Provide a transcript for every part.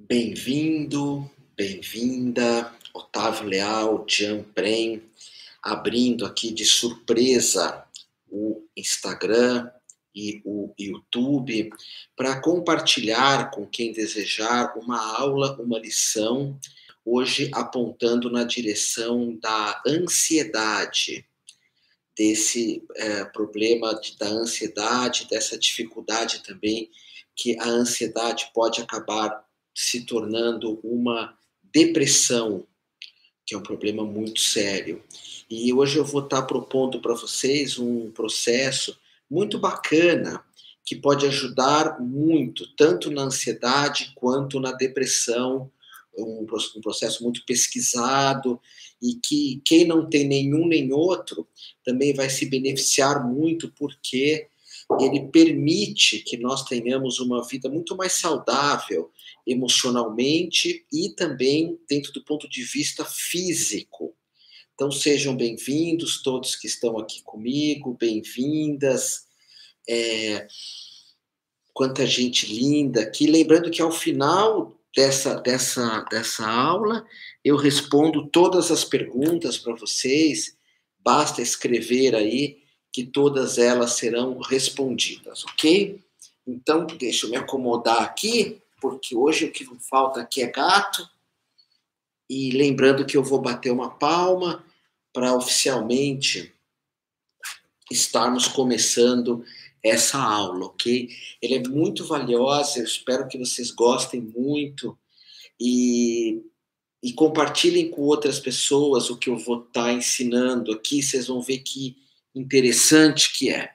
Bem-vindo, bem-vinda, Otávio Leal, Jean Prem, abrindo aqui de surpresa o Instagram e o YouTube para compartilhar com quem desejar uma aula, uma lição, hoje apontando na direção da ansiedade, desse problema da ansiedade, dessa dificuldade também que a ansiedade pode acabar se tornando uma depressão, que é um problema muito sério. E hoje eu vou estar propondo para vocês um processo muito bacana que pode ajudar muito, tanto na ansiedade quanto na depressão, um processo muito pesquisado e que quem não tem nenhum nem outro também vai se beneficiar muito porque ele permite que nós tenhamos uma vida muito mais saudável emocionalmente e também dentro do ponto de vista físico. Então sejam bem-vindos todos que estão aqui comigo, bem-vindas. É, Quanta gente linda aqui. Lembrando que ao final dessa aula, eu respondo todas as perguntas para vocês. Basta escrever aí que todas elas serão respondidas, ok? Então, deixa eu me acomodar aqui, porque hoje o que não falta aqui é gato. E lembrando que eu vou bater uma palma para oficialmente estarmos começando essa aula, ok? Ela é muito valiosa, eu espero que vocês gostem muito e, e compartilhem com outras pessoas o que eu vou estar ensinando aqui, vocês vão ver que interessante que é,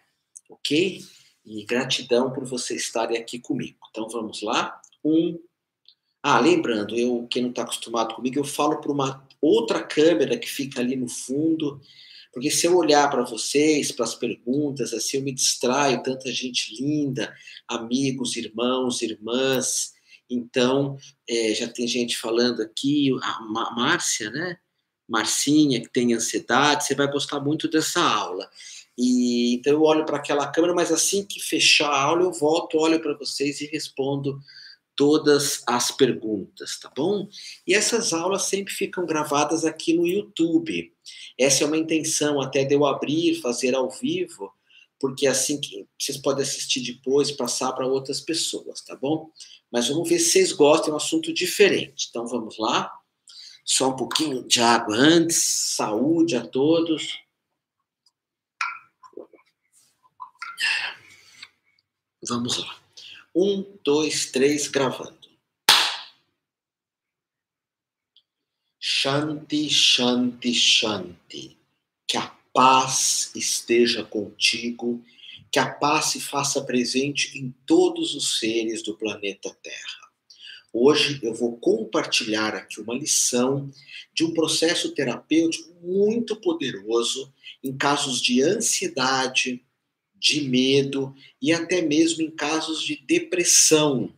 ok? E gratidão por vocês estarem aqui comigo. Então vamos lá. Lembrando, quem não está acostumado comigo, eu falo para uma outra câmera que fica ali no fundo, porque se eu olhar para vocês, para as perguntas, assim, eu me distraio, tanta gente linda, amigos, irmãos, irmãs. Então, já tem gente falando aqui, a Márcia, né? Marcinha, que tem ansiedade, você vai gostar muito dessa aula. Então, eu olho para aquela câmera, mas assim que fechar a aula, eu volto, olho para vocês e respondo todas as perguntas, tá bom? E essas aulas sempre ficam gravadas aqui no YouTube. Essa é uma intenção até de eu abrir, fazer ao vivo, porque assim que vocês podem assistir depois, passar para outras pessoas, tá bom? Mas vamos ver se vocês gostam, é um assunto diferente. Então vamos lá. Só um pouquinho de água antes. Saúde a todos. Vamos lá. 1, 2, 3, gravando. Shanti, Shanti, Shanti. Que a paz esteja contigo, que a paz se faça presente em todos os seres do planeta Terra. Hoje eu vou compartilhar aqui uma lição de um processo terapêutico muito poderoso em casos de ansiedade, de medo e até mesmo em casos de depressão.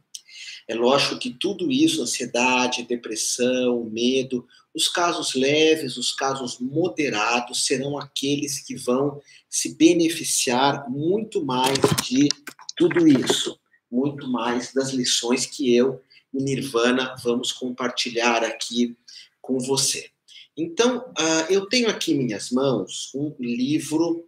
É lógico que tudo isso, ansiedade, depressão, medo, os casos leves, os casos moderados serão aqueles que vão se beneficiar muito mais de tudo isso, muito mais das lições que eu e Nirvana vamos compartilhar aqui com você. Então, eu tenho aqui em minhas mãos um livro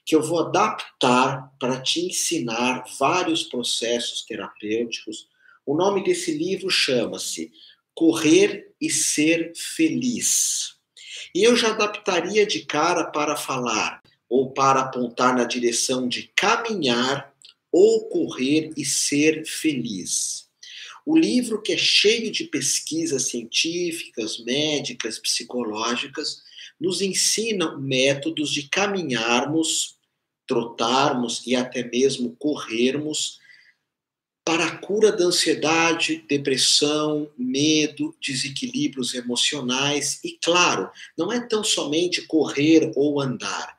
que eu vou adaptar para te ensinar vários processos terapêuticos. O nome desse livro chama-se Correr e Ser Feliz. E eu já adaptaria de cara para falar, ou para apontar na direção de caminhar ou correr e ser feliz. O livro, que é cheio de pesquisas científicas, médicas, psicológicas, nos ensina métodos de caminharmos, trotarmos e até mesmo corrermos para a cura da ansiedade, depressão, medo, desequilíbrios emocionais. E, claro, não é tão somente correr ou andar.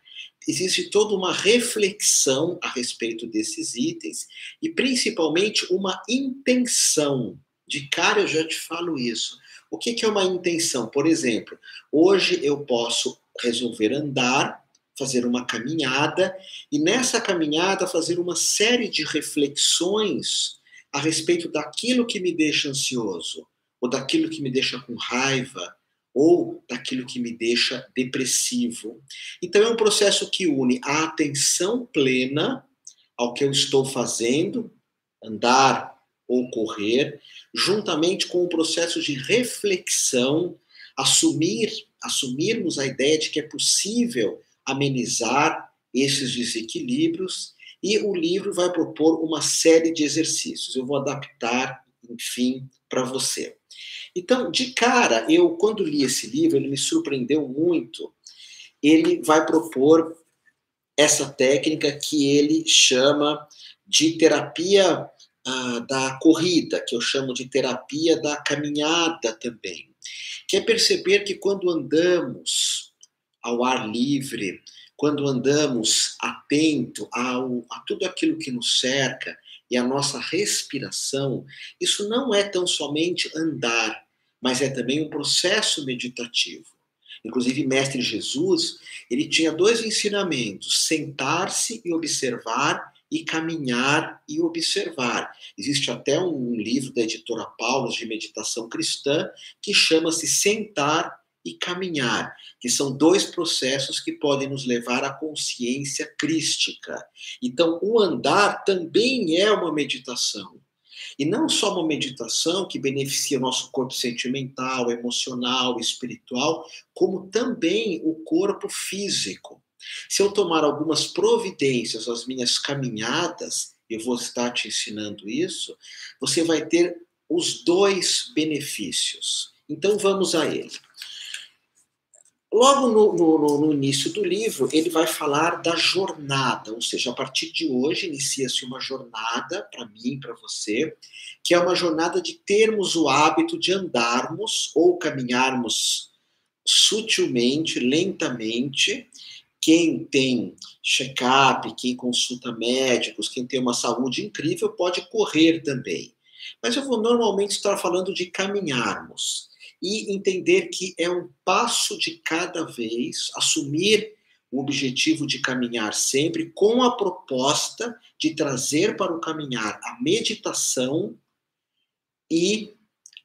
Existe toda uma reflexão a respeito desses itens e, principalmente, uma intenção. De cara, eu já te falo isso. O que é uma intenção? Por exemplo, hoje eu posso resolver andar, fazer uma caminhada, e nessa caminhada fazer uma série de reflexões a respeito daquilo que me deixa ansioso, ou daquilo que me deixa com raiva, ou daquilo que me deixa depressivo. Então é um processo que une a atenção plena ao que eu estou fazendo, andar ou correr, juntamente com o processo de reflexão, assumirmos a ideia de que é possível amenizar esses desequilíbrios, e o livro vai propor uma série de exercícios. Eu vou adaptar, enfim, para você. Então, de cara, eu, quando li esse livro, ele me surpreendeu muito. Ele vai propor essa técnica que ele chama de terapia da corrida, que eu chamo de terapia da caminhada também. Que é perceber que quando andamos ao ar livre, quando andamos atento a tudo aquilo que nos cerca e a nossa respiração, isso não é tão somente andar, mas é também um processo meditativo. Inclusive, Mestre Jesus, ele tinha dois ensinamentos: sentar-se e observar, e caminhar e observar. Existe até um livro da editora Paulus de meditação cristã que chama-se Sentar e Caminhar, que são dois processos que podem nos levar à consciência crística. Então, o andar também é uma meditação. E não só uma meditação que beneficia o nosso corpo sentimental, emocional, espiritual, como também o corpo físico. Se eu tomar algumas providências às minhas caminhadas, eu vou estar te ensinando isso, você vai ter os dois benefícios. Então vamos a ele. Logo no início do livro, ele vai falar da jornada, ou seja, a partir de hoje inicia-se uma jornada para mim, para você, que é uma jornada de termos o hábito de andarmos ou caminharmos sutilmente, lentamente. Quem tem check-up, quem consulta médicos, quem tem uma saúde incrível, pode correr também. Mas eu vou normalmente estar falando de caminharmos e entender que é um passo de cada vez, assumir o objetivo de caminhar sempre com a proposta de trazer para o caminhar a meditação e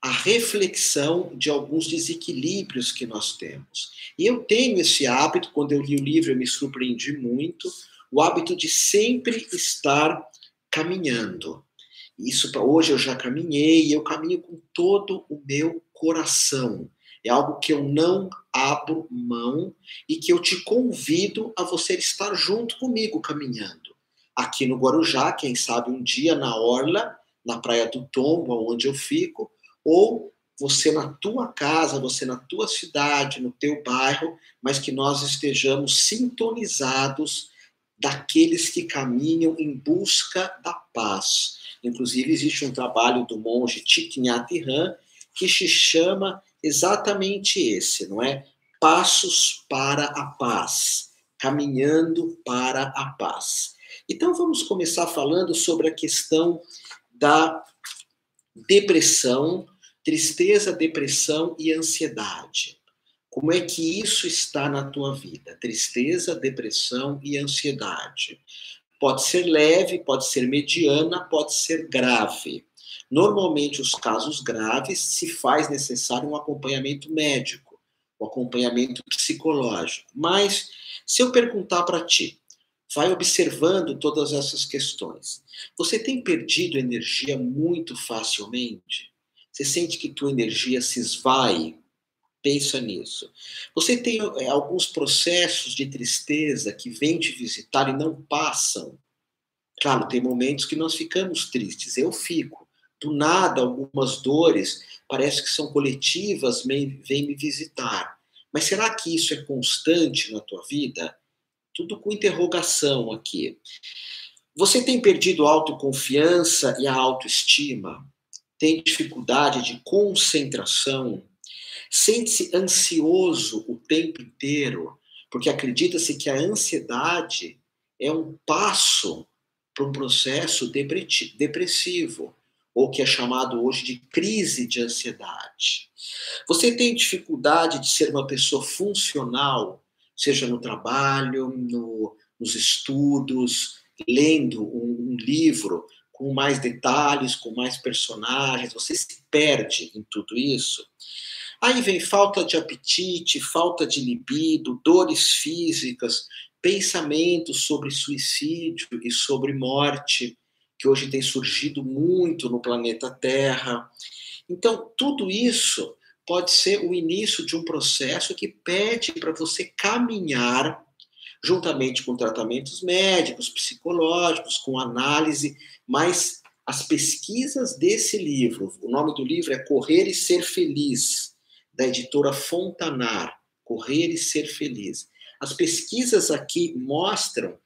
a reflexão de alguns desequilíbrios que nós temos. E eu tenho esse hábito, quando eu li o livro eu me surpreendi muito, o hábito de sempre estar caminhando. Isso hoje eu já caminhei e eu caminho com todo o meu coração. É algo que eu não abro mão e que eu te convido a você estar junto comigo caminhando. Aqui no Guarujá, quem sabe um dia na Orla, na Praia do Tombo, onde eu fico, ou você na tua casa, você na tua cidade, no teu bairro, mas que nós estejamos sintonizados daqueles que caminham em busca da paz. Inclusive, existe um trabalho do monge Thich Nhat Hanh que se chama exatamente esse, não é? Passos para a paz, caminhando para a paz. Então, vamos começar falando sobre a questão da depressão, tristeza, depressão e ansiedade. Como é que isso está na tua vida? Tristeza, depressão e ansiedade. Pode ser leve, pode ser mediana, pode ser grave. Normalmente, os casos graves se faz necessário um acompanhamento médico, um acompanhamento psicológico. Mas, se eu perguntar para ti, vai observando todas essas questões. Você tem perdido energia muito facilmente? Você sente que tua energia se esvai? Pensa nisso. Você tem alguns processos de tristeza que vêm te visitar e não passam? Claro, tem momentos que nós ficamos tristes. Eu fico. Do nada, algumas dores, parece que são coletivas, vêm me visitar. Mas será que isso é constante na tua vida? Tudo com interrogação aqui. Você tem perdido a autoconfiança e a autoestima? Tem dificuldade de concentração? Sente-se ansioso o tempo inteiro? Porque acredita-se que a ansiedade é um passo para um processo depressivo, ou que é chamado hoje de crise de ansiedade. Você tem dificuldade de ser uma pessoa funcional, seja no trabalho, nos estudos, lendo um livro com mais detalhes, com mais personagens, você se perde em tudo isso. Aí vem falta de apetite, falta de libido, dores físicas, pensamentos sobre suicídio e sobre morte, que hoje tem surgido muito no planeta Terra. Então, tudo isso pode ser o início de um processo que pede para você caminhar juntamente com tratamentos médicos, psicológicos, com análise, mas as pesquisas desse livro, o nome do livro é Correr e Ser Feliz, da editora Fontanar, Correr e Ser Feliz. As pesquisas aqui mostram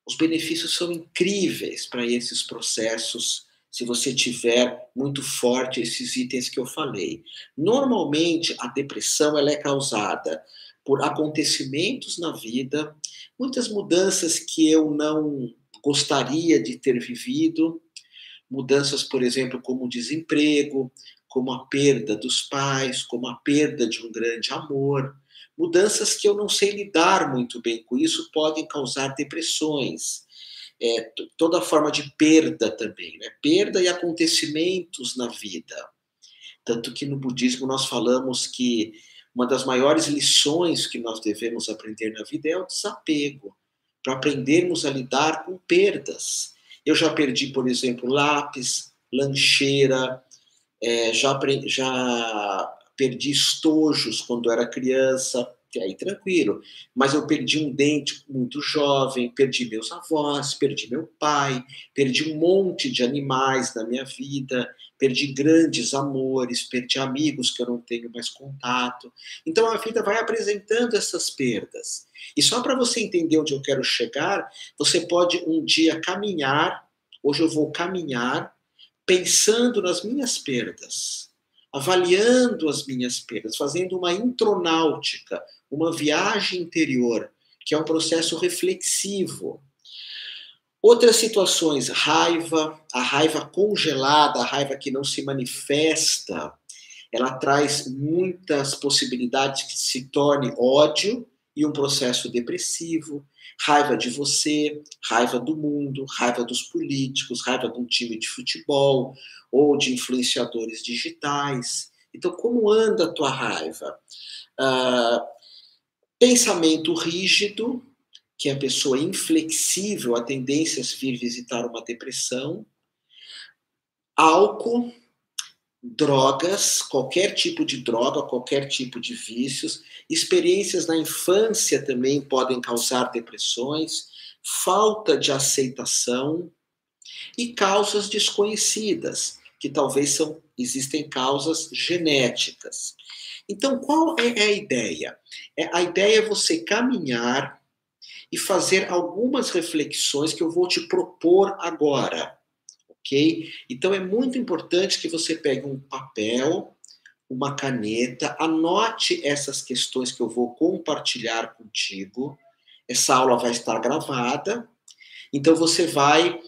os benefícios são incríveis para esses processos, se você tiver muito forte esses itens que eu falei. Normalmente, a depressão ela é causada por acontecimentos na vida, muitas mudanças que eu não gostaria de ter vivido, mudanças, por exemplo, como o desemprego, como a perda dos pais, como a perda de um grande amor. Mudanças que eu não sei lidar muito bem com isso podem causar depressões. Toda forma de perda também, né? Perda e acontecimentos na vida. Tanto que no budismo nós falamos que uma das maiores lições que nós devemos aprender na vida é o desapego, para aprendermos a lidar com perdas. Eu já perdi, por exemplo, lápis, lancheira, já perdi estojos quando era criança, que aí tranquilo. Mas eu perdi um dente muito jovem, perdi meus avós, perdi meu pai, perdi um monte de animais na minha vida, perdi grandes amores, perdi amigos que eu não tenho mais contato. Então a vida vai apresentando essas perdas. E só para você entender onde eu quero chegar, você pode um dia caminhar, hoje eu vou caminhar, pensando nas minhas perdas, avaliando as minhas perdas, fazendo uma intronáutica, uma viagem interior, que é um processo reflexivo. Outras situações, raiva, a raiva congelada, a raiva que não se manifesta, ela traz muitas possibilidades que se torne ódio e um processo depressivo, raiva de você, raiva do mundo, raiva dos políticos, raiva de um time de futebol ou de influenciadores digitais. Então, como anda a tua raiva? Ah, pensamento rígido, que é a pessoa inflexível, a tendência a vir visitar uma depressão. Álcool, drogas, qualquer tipo de droga, qualquer tipo de vícios, experiências na infância também podem causar depressões, falta de aceitação e causas desconhecidas, que talvez existem causas genéticas. Então, qual é a ideia? A ideia é você caminhar e fazer algumas reflexões que eu vou te propor agora. Ok? Então é muito importante que você pegue um papel, uma caneta, anote essas questões que eu vou compartilhar contigo. Essa aula vai estar gravada, então você vai,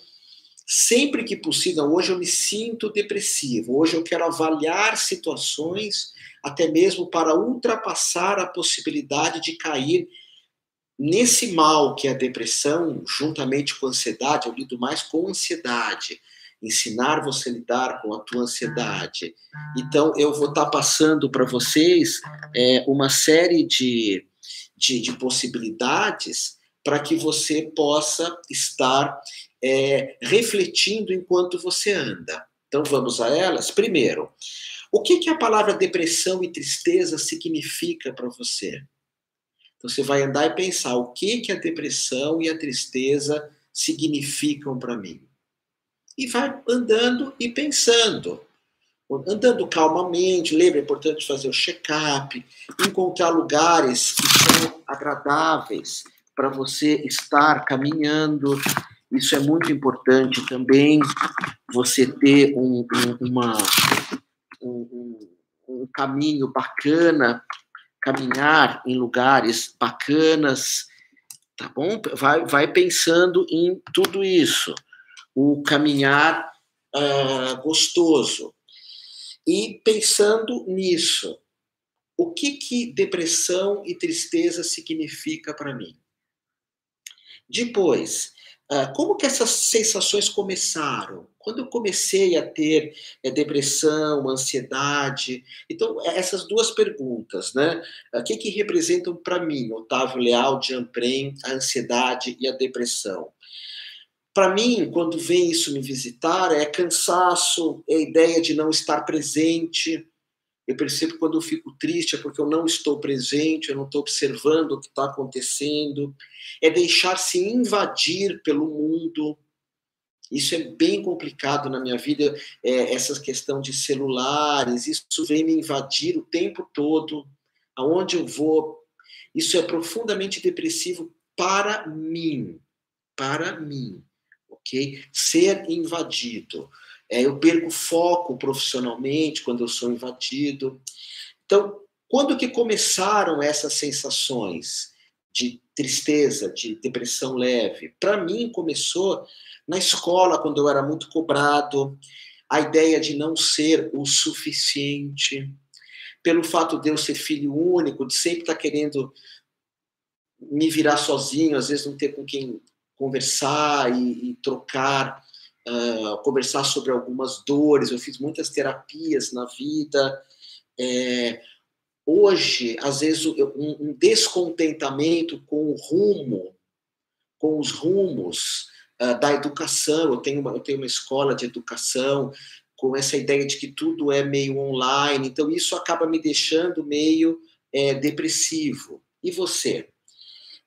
sempre que possível, hoje eu me sinto depressivo, hoje eu quero avaliar situações, até mesmo para ultrapassar a possibilidade de cair nesse mal que é a depressão, juntamente com a ansiedade. Eu lido mais com ansiedade, ensinar você a lidar com a tua ansiedade. Então, eu vou estar passando para vocês uma série de possibilidades para que você possa estar refletindo enquanto você anda. Então, vamos a elas? Primeiro, o que a palavra depressão e tristeza significa para você? Então, você vai andar e pensar o que a depressão e a tristeza significam para mim. E vai andando e pensando. Andando calmamente, lembra, é importante fazer o check-up, encontrar lugares que são agradáveis para você estar caminhando. Isso é muito importante também, você ter um caminho bacana, caminhar em lugares bacanas, tá bom? Vai pensando em tudo isso. O caminhar gostoso. E pensando nisso, o que depressão e tristeza significa para mim? Depois, Como que essas sensações começaram? Quando eu comecei a ter depressão, ansiedade. Então, essas duas perguntas, né? O que, que representam para mim, Otávio Leal, Jean Pren, a ansiedade e a depressão? Para mim, quando vem isso me visitar, é cansaço, é a ideia de não estar presente. Eu percebo que quando eu fico triste é porque eu não estou presente, eu não estou observando o que está acontecendo. É deixar-se invadir pelo mundo. Isso é bem complicado na minha vida, essa questão de celulares, isso vem me invadir o tempo todo, aonde eu vou. Isso é profundamente depressivo para mim, ok? Ser invadido. Eu perco foco profissionalmente quando eu sou invadido. Então, quando que começaram essas sensações de tristeza, de depressão leve? Para mim, começou na escola, quando eu era muito cobrado, a ideia de não ser o suficiente, pelo fato de eu ser filho único, de sempre estar querendo me virar sozinho, às vezes não ter com quem conversar e trocar, conversar sobre algumas dores. Eu fiz muitas terapias na vida. Hoje, às vezes, um descontentamento com o rumo, com os rumos da educação. Eu tenho uma escola de educação com essa ideia de que tudo é meio online, então isso acaba me deixando meio depressivo. E você?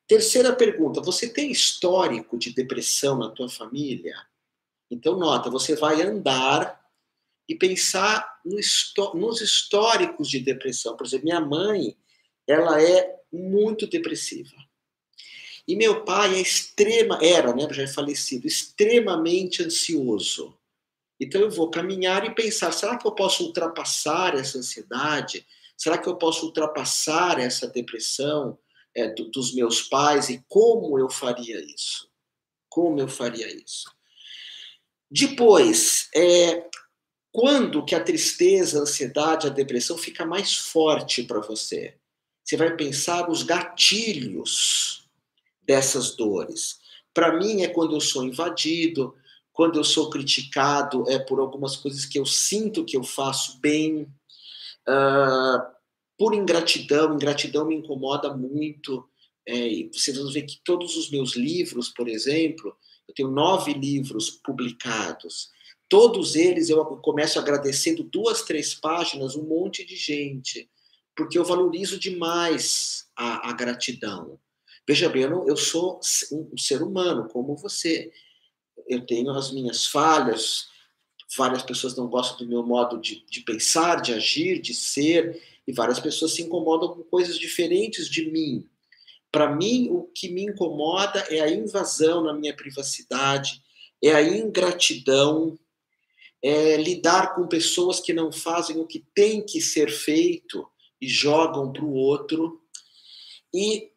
Terceira pergunta, você tem histórico de depressão na tua família? Então, nota, você vai andar e pensar nos históricos de depressão. Por exemplo, minha mãe, ela é muito depressiva. E meu pai era, né, já é falecido, extremamente ansioso. Então eu vou caminhar e pensar, será que eu posso ultrapassar essa ansiedade? Será que eu posso ultrapassar essa depressão dos meus pais? E como eu faria isso? Como eu faria isso? Depois, quando que a tristeza, a ansiedade, a depressão fica mais forte para você? Você vai pensar os gatilhos dessas dores. Para mim é quando eu sou invadido, quando eu sou criticado por algumas coisas que eu sinto que eu faço bem, por ingratidão. Ingratidão me incomoda muito. E vocês vão ver que todos os meus livros, por exemplo, eu tenho 9 livros publicados. Todos eles eu começo agradecendo 2, 3 páginas, um monte de gente, porque eu valorizo demais a gratidão. Veja bem, eu sou um ser humano como você. Eu tenho as minhas falhas, várias pessoas não gostam do meu modo de pensar, de agir, de ser, e várias pessoas se incomodam com coisas diferentes de mim. Para mim, o que me incomoda é a invasão na minha privacidade, é a ingratidão, é lidar com pessoas que não fazem o que tem que ser feito e jogam para o outro. E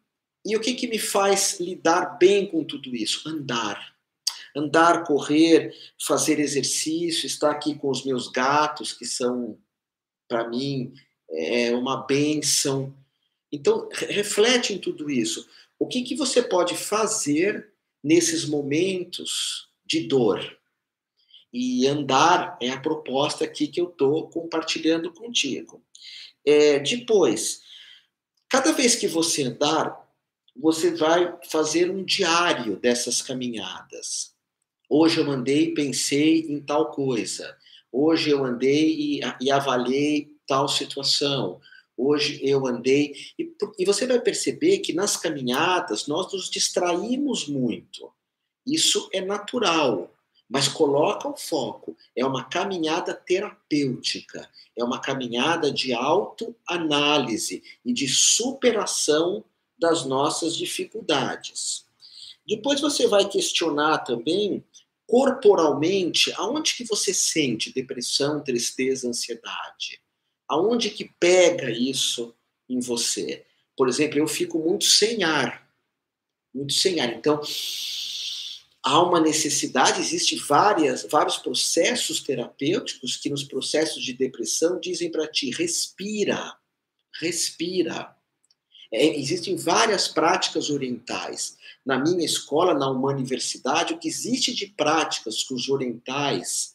o que, que me faz lidar bem com tudo isso? Andar, correr, fazer exercício, estar aqui com os meus gatos, que são, para mim, uma bênção. Então, reflete em tudo isso. O que, que você pode fazer nesses momentos de dor? E andar é a proposta aqui que eu estou compartilhando contigo. Depois, cada vez que você andar, você vai fazer um diário dessas caminhadas. Hoje eu andei e pensei em tal coisa. Hoje eu andei e avaliei tal situação. Hoje eu andei. E você vai perceber que nas caminhadas nós nos distraímos muito. Isso é natural, mas coloca o foco. É uma caminhada terapêutica. É uma caminhada de autoanálise e de superação das nossas dificuldades. Depois você vai questionar também, corporalmente, aonde que você sente depressão, tristeza, ansiedade? Aonde que pega isso em você? Por exemplo, eu fico muito sem ar. Muito sem ar. Então, há uma necessidade, existem vários processos terapêuticos que nos processos de depressão dizem para ti, respira, respira. Existem várias práticas orientais. Na minha escola, na Universidade, o que existe de práticas que os orientais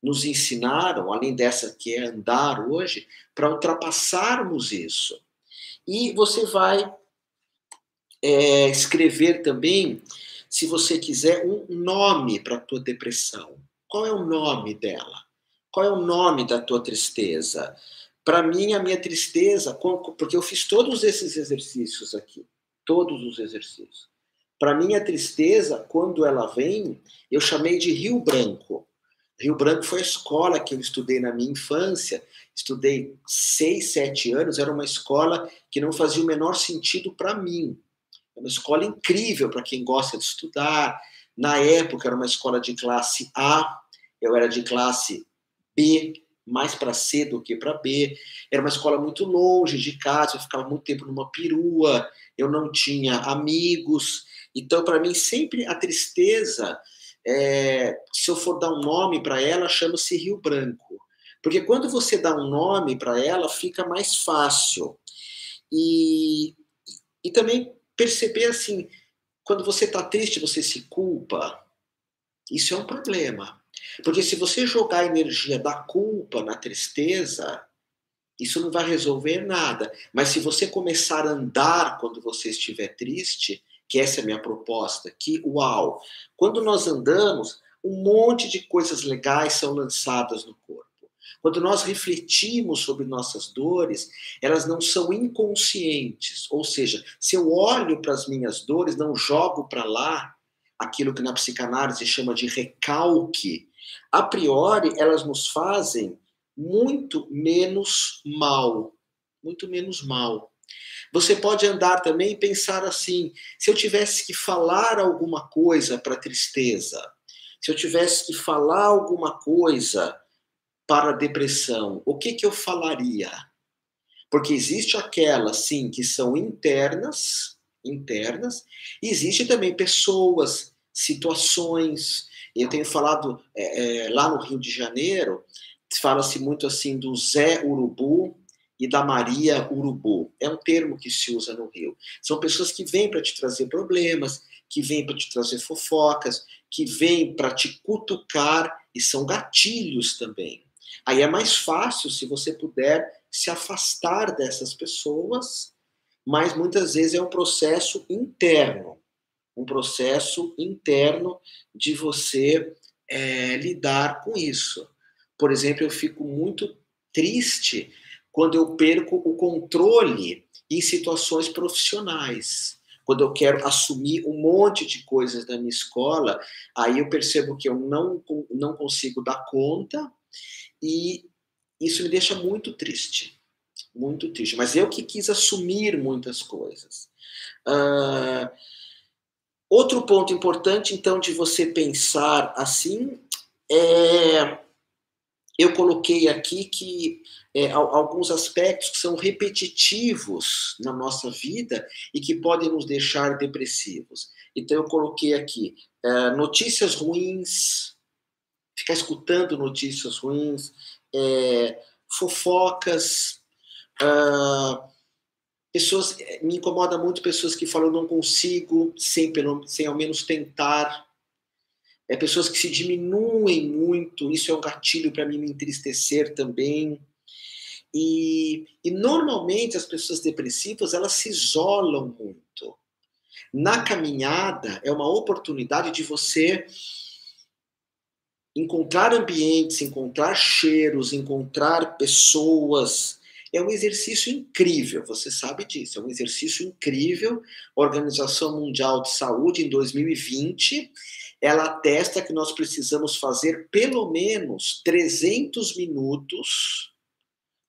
nos ensinaram, além dessa que é andar hoje, para ultrapassarmos isso. E você vai escrever também, se você quiser, um nome para a tua depressão. Qual é o nome dela? Qual é o nome da tua tristeza? Para mim, a minha tristeza, porque eu fiz todos esses exercícios aqui, todos os exercícios. Para mim, a tristeza, quando ela vem, eu chamei de Rio Branco. Rio Branco foi a escola que eu estudei na minha infância, estudei 6, 7 anos, era uma escola que não fazia o menor sentido para mim. É uma escola incrível para quem gosta de estudar. Na época, era uma escola de classe A, eu era de classe B, mais para C do que para B. Era uma escola muito longe de casa, eu ficava muito tempo numa perua, eu não tinha amigos. Então, para mim, sempre a tristeza, se eu for dar um nome para ela, chama-se Rio Branco. Porque quando você dá um nome para ela, fica mais fácil. E também perceber assim, quando você está triste, você se culpa. Isso é um problema. Porque se você jogar a energia da culpa na tristeza, isso não vai resolver nada. Mas se você começar a andar quando você estiver triste, que essa é a minha proposta, que uau! Quando nós andamos, um monte de coisas legais são lançadas no corpo. Quando nós refletimos sobre nossas dores, elas não são inconscientes. Ou seja, se eu olho para as minhas dores, não jogo para lá aquilo que na psicanálise chama de recalque, a priori elas nos fazem muito menos mal. Muito menos mal. Você pode andar também e pensar assim: se eu tivesse que falar alguma coisa para a tristeza, se eu tivesse que falar alguma coisa para a depressão, o que eu falaria? Porque existe aquelas, sim, que são internas, e existe também pessoas, situações. Eu tenho falado lá no Rio de Janeiro, fala-se muito assim do Zé Urubu e da Maria Urubu. É um termo que se usa no Rio. São pessoas que vêm para te trazer problemas, que vêm para te trazer fofocas, que vêm para te cutucar, e são gatilhos também. Aí é mais fácil se você puder se afastar dessas pessoas, mas muitas vezes é um processo interno de você lidar com isso. Por exemplo, eu fico muito triste quando eu perco o controle em situações profissionais. Quando eu quero assumir um monte de coisas da minha escola, aí eu percebo que eu não consigo dar conta e isso me deixa muito triste. Muito triste. Mas eu que quis assumir muitas coisas. Ah, outro ponto importante, então, de você pensar assim, eu coloquei aqui que alguns aspectos que são repetitivos na nossa vida e que podem nos deixar depressivos. Então, eu coloquei aqui notícias ruins, ficar escutando notícias ruins, fofocas, pessoas, me incomoda muito pessoas que falam não consigo, sem ao menos tentar. Pessoas que se diminuem muito, isso é um gatilho para mim me entristecer também. E normalmente as pessoas depressivas, elas se isolam muito. Na caminhada, é uma oportunidade de você encontrar ambientes, encontrar cheiros, encontrar pessoas. É um exercício incrível, você sabe disso, é um exercício incrível. A Organização Mundial de Saúde, em 2020, ela atesta que nós precisamos fazer pelo menos 300 minutos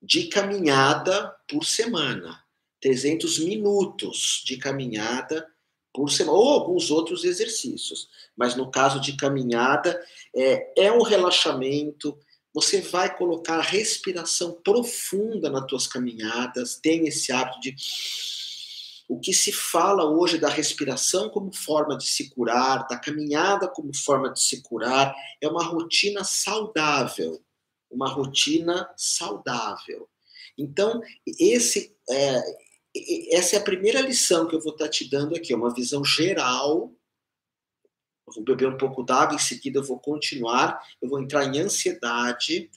de caminhada por semana. 300 minutos de caminhada por semana, ou alguns outros exercícios. Mas no caso de caminhada, é um relaxamento. Você vai colocar respiração profunda nas tuas caminhadas, tem esse hábito de... O que se fala hoje da respiração como forma de se curar, da caminhada como forma de se curar, é uma rotina saudável. Uma rotina saudável. Então, essa é a primeira lição que eu vou estar te dando aqui, é uma visão geral. Eu vou beber um pouco d'água, em seguida eu vou continuar, eu vou entrar em ansiedade,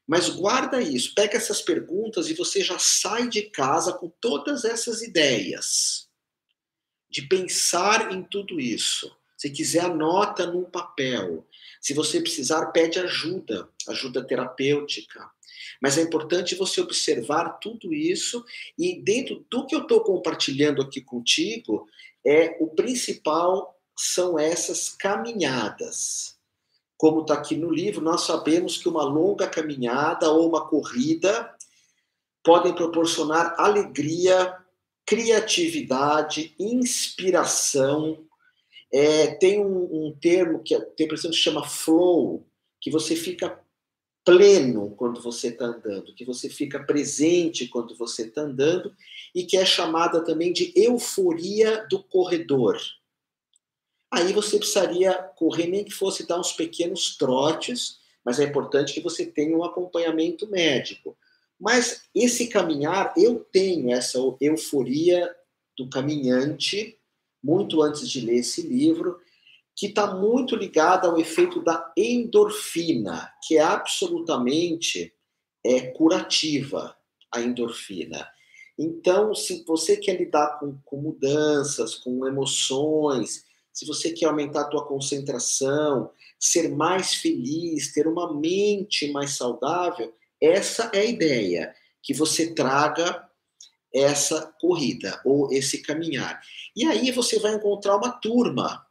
mas guarda isso, pega essas perguntas e você já sai de casa com todas essas ideias, de pensar em tudo isso. Se quiser, anota num papel. Se você precisar, pede ajuda, ajuda terapêutica. Mas é importante você observar tudo isso e dentro do que eu estou compartilhando aqui contigo, o principal são essas caminhadas. Como está aqui no livro, nós sabemos que uma longa caminhada ou uma corrida podem proporcionar alegria, criatividade, inspiração. Tem um termo que tem pessoa que chama flow, que você fica pleno quando você está andando, que você fica presente quando você está andando, e que é chamada também de euforia do corredor. Aí você precisaria correr, nem que fosse dar uns pequenos trotes, mas é importante que você tenha um acompanhamento médico. Mas esse caminhar, eu tenho essa euforia do caminhante, muito antes de ler esse livro, que está muito ligada ao efeito da endorfina, que é absolutamente curativa, a endorfina. Então, se você quer lidar com mudanças, com emoções, se você quer aumentar a tua concentração, ser mais feliz, ter uma mente mais saudável, essa é a ideia, que você traga essa corrida ou esse caminhar. E aí você vai encontrar uma turma,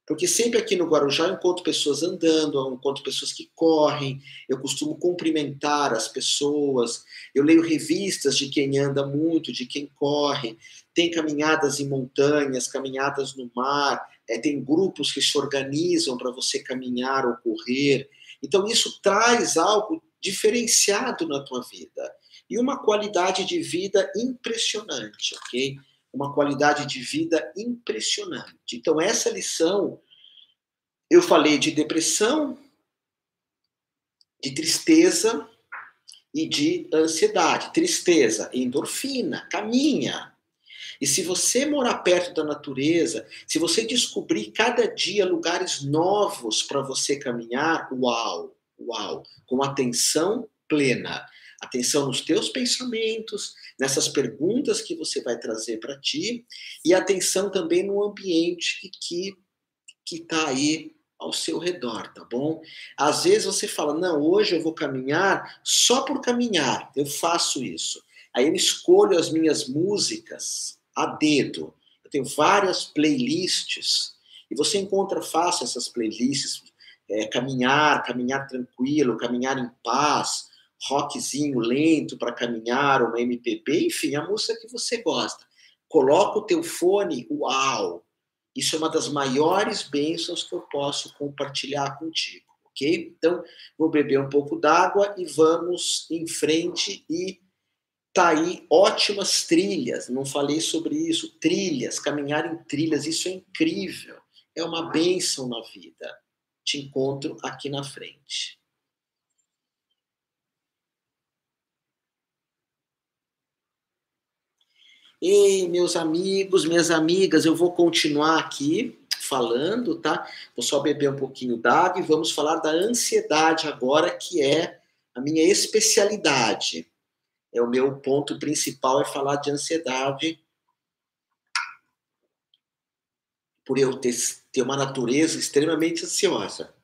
porque sempre aqui no Guarujá eu encontro pessoas andando, eu encontro pessoas que correm, eu costumo cumprimentar as pessoas, eu leio revistas de quem anda muito, de quem corre, tem caminhadas em montanhas, caminhadas no mar, tem grupos que se organizam para você caminhar ou correr. Então isso traz algo diferenciado na tua vida e uma qualidade de vida impressionante, ok? Uma qualidade de vida impressionante. Então, essa lição, eu falei de depressão, de tristeza e de ansiedade. Tristeza, endorfina, caminha. E se você morar perto da natureza, se você descobrir cada dia lugares novos para você caminhar, uau, uau, com atenção plena. Atenção nos teus pensamentos, nessas perguntas que você vai trazer para ti, e atenção também no ambiente que está aí ao seu redor, tá bom? Às vezes você fala, não, hoje eu vou caminhar só por caminhar, eu faço isso. Aí eu escolho as minhas músicas a dedo. Eu tenho várias playlists, e você encontra fácil essas playlists, caminhar tranquilo, caminhar em paz, rockzinho lento para caminhar, uma MPB, enfim, a música que você gosta. Coloca o teu fone, uau! Isso é uma das maiores bênçãos que eu posso compartilhar contigo, ok? Então, vou beber um pouco d'água e vamos em frente. E tá aí ótimas trilhas, não falei sobre isso, trilhas, caminhar em trilhas, isso é incrível, é uma bênção na vida. Te encontro aqui na frente. Ei, meus amigos, minhas amigas, eu vou continuar aqui falando, tá? Vou só beber um pouquinho d'água e vamos falar da ansiedade agora, que é a minha especialidade. O meu ponto principal é falar de ansiedade, por eu ter uma natureza extremamente ansiosa.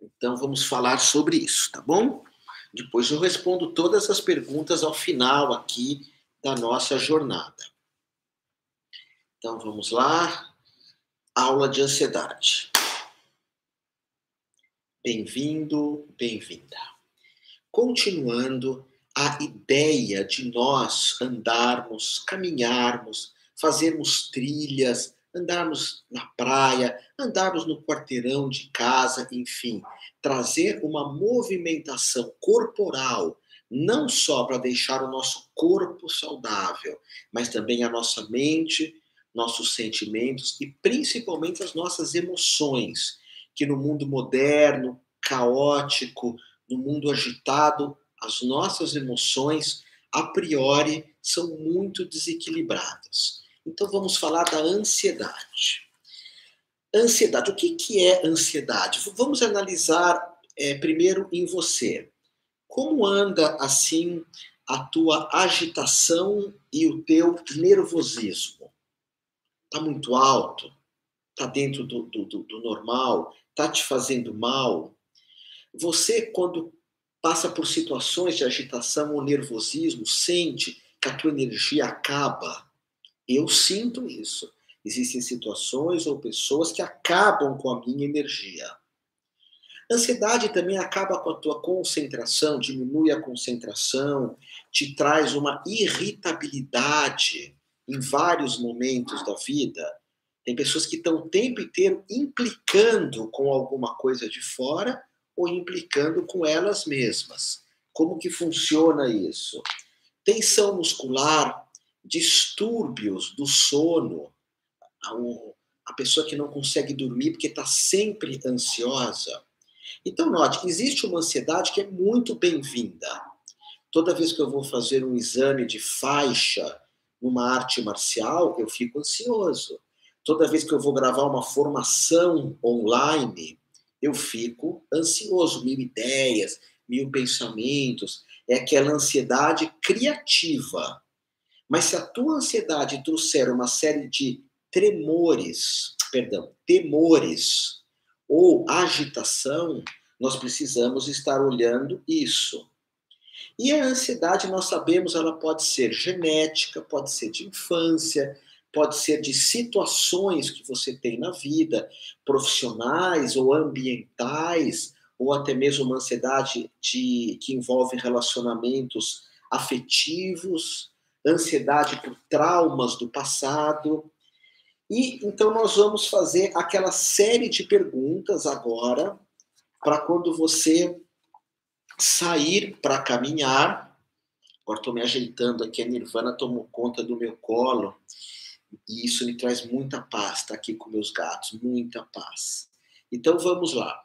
Então vamos falar sobre isso, tá bom? Depois eu respondo todas as perguntas ao final aqui da nossa jornada. Então vamos lá. Aula de ansiedade. Bem-vindo, bem-vinda. Continuando, a ideia de nós andarmos, caminharmos, fazermos trilhas, andarmos na praia, andarmos no quarteirão de casa, enfim, trazer uma movimentação corporal, não só para deixar o nosso corpo saudável, mas também a nossa mente, nossos sentimentos e principalmente as nossas emoções, que no mundo moderno, caótico, no mundo agitado, as nossas emoções a priori, são muito desequilibradas. Então, vamos falar da ansiedade. Ansiedade, o que é ansiedade? Vamos analisar primeiro em você. Como anda, assim, a tua agitação e o teu nervosismo? Está muito alto? Está dentro do normal? Está te fazendo mal? Você, quando passa por situações de agitação ou nervosismo, sente que a tua energia acaba? Eu sinto isso. Existem situações ou pessoas que acabam com a minha energia. Ansiedade também acaba com a tua concentração, diminui a concentração, te traz uma irritabilidade em vários momentos da vida. Tem pessoas que estão o tempo inteiro implicando com alguma coisa de fora ou implicando com elas mesmas. Como que funciona isso? Tensão muscular, distúrbios do sono, a pessoa que não consegue dormir porque está sempre ansiosa. Então, note, existe uma ansiedade que é muito bem-vinda. Toda vez que eu vou fazer um exame de faixa numa arte marcial, eu fico ansioso. Toda vez que eu vou gravar uma formação online, eu fico ansioso. 1000 ideias, 1000 pensamentos. É aquela ansiedade criativa. Mas se a tua ansiedade trouxer uma série de temores ou agitação, nós precisamos estar olhando isso. E a ansiedade, nós sabemos, ela pode ser genética, pode ser de infância, pode ser de situações que você tem na vida, profissionais ou ambientais, ou até mesmo uma ansiedade que envolve relacionamentos afetivos, ansiedade por traumas do passado. E então nós vamos fazer aquela série de perguntas agora, para quando você sair para caminhar. Agora estou me ajeitando aqui, a Nirvana tomou conta do meu colo, e isso me traz muita paz, estar aqui com meus gatos, muita paz. Então vamos lá.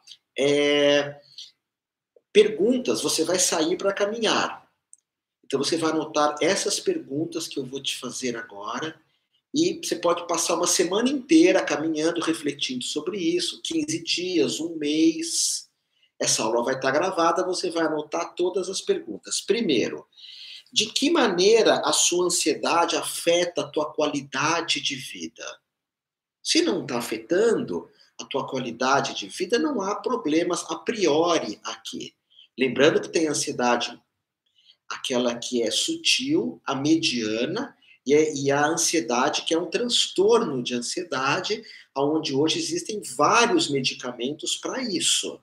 Perguntas, você vai sair para caminhar. Então você vai anotar essas perguntas que eu vou te fazer agora, e você pode passar uma semana inteira caminhando, refletindo sobre isso, 15 dias, um mês. Essa aula vai estar gravada, você vai anotar todas as perguntas. Primeiro, de que maneira a sua ansiedade afeta a tua qualidade de vida? Se não está afetando a tua qualidade de vida, não há problemas a priori aqui. Lembrando que tem ansiedade, aquela que é sutil, a mediana, e a ansiedade, que é um transtorno de ansiedade, onde hoje existem vários medicamentos para isso.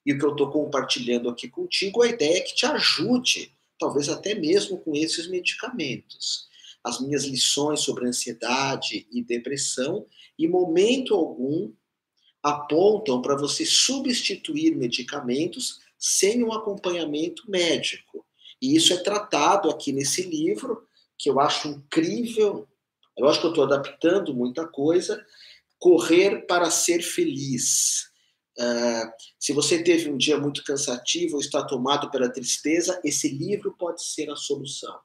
E o que eu estou compartilhando aqui contigo, a ideia é que te ajude, talvez até mesmo com esses medicamentos. As minhas lições sobre ansiedade e depressão, em momento algum, apontam para você substituir medicamentos sem um acompanhamento médico. E isso é tratado aqui nesse livro, que eu acho incrível. Eu acho que eu estou adaptando muita coisa. Correr para ser feliz. Se você teve um dia muito cansativo ou está tomado pela tristeza, esse livro pode ser a solução.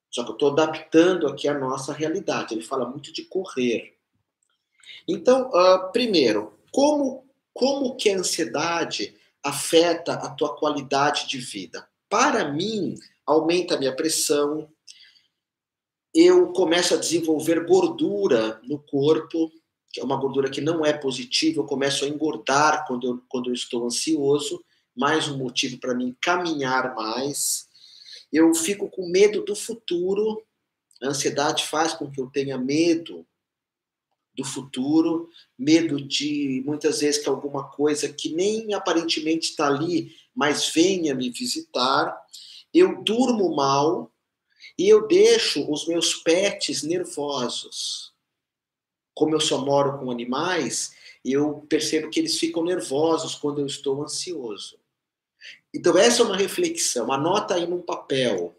Só que eu estou adaptando aqui a nossa realidade. Ele fala muito de correr. Então, primeiro, como que a ansiedade afeta a tua qualidade de vida? Para mim, aumenta a minha pressão, eu começo a desenvolver gordura no corpo, que é uma gordura que não é positiva, eu começo a engordar quando eu estou ansioso, mais um motivo para mim caminhar mais. Eu fico com medo do futuro, a ansiedade faz com que eu tenha medo do futuro, medo de, muitas vezes, que alguma coisa que nem aparentemente está ali, mas venha me visitar. Eu durmo mal e eu deixo os meus pets nervosos. Como eu só moro com animais, eu percebo que eles ficam nervosos quando eu estou ansioso. Então, essa é uma reflexão. Anota aí num papel.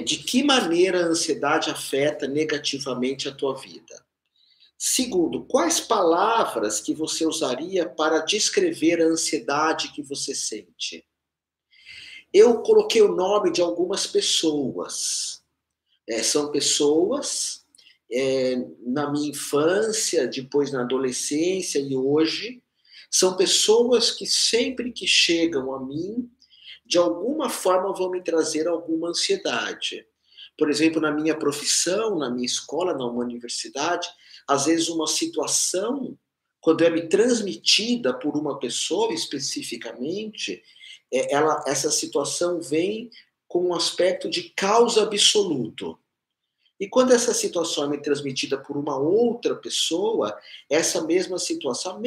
De que maneira a ansiedade afeta negativamente a tua vida? Segundo, quais palavras que você usaria para descrever a ansiedade que você sente? Eu coloquei o nome de algumas pessoas. São pessoas, na minha infância, depois na adolescência e hoje, são pessoas que sempre que chegam a mim, de alguma forma vão me trazer alguma ansiedade. Por exemplo, na minha profissão, na minha escola, na universidade, às vezes uma situação, quando é me transmitida por uma pessoa especificamente, essa situação vem com um aspecto de causa absoluto. E quando essa situação é me transmitida por uma outra pessoa, essa a mesma situação,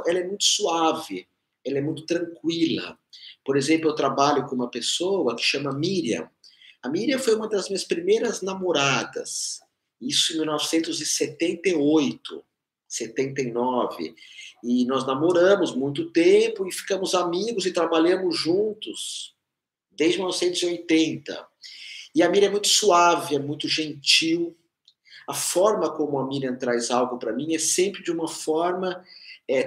ela é muito suave, ela é muito tranquila. Por exemplo, eu trabalho com uma pessoa que chama Miriam. A Miriam foi uma das minhas primeiras namoradas, isso em 1978, 79. E nós namoramos muito tempo e ficamos amigos e trabalhamos juntos desde 1980. E a Miriam é muito suave, é muito gentil. A forma como a Miriam traz algo para mim é sempre de uma forma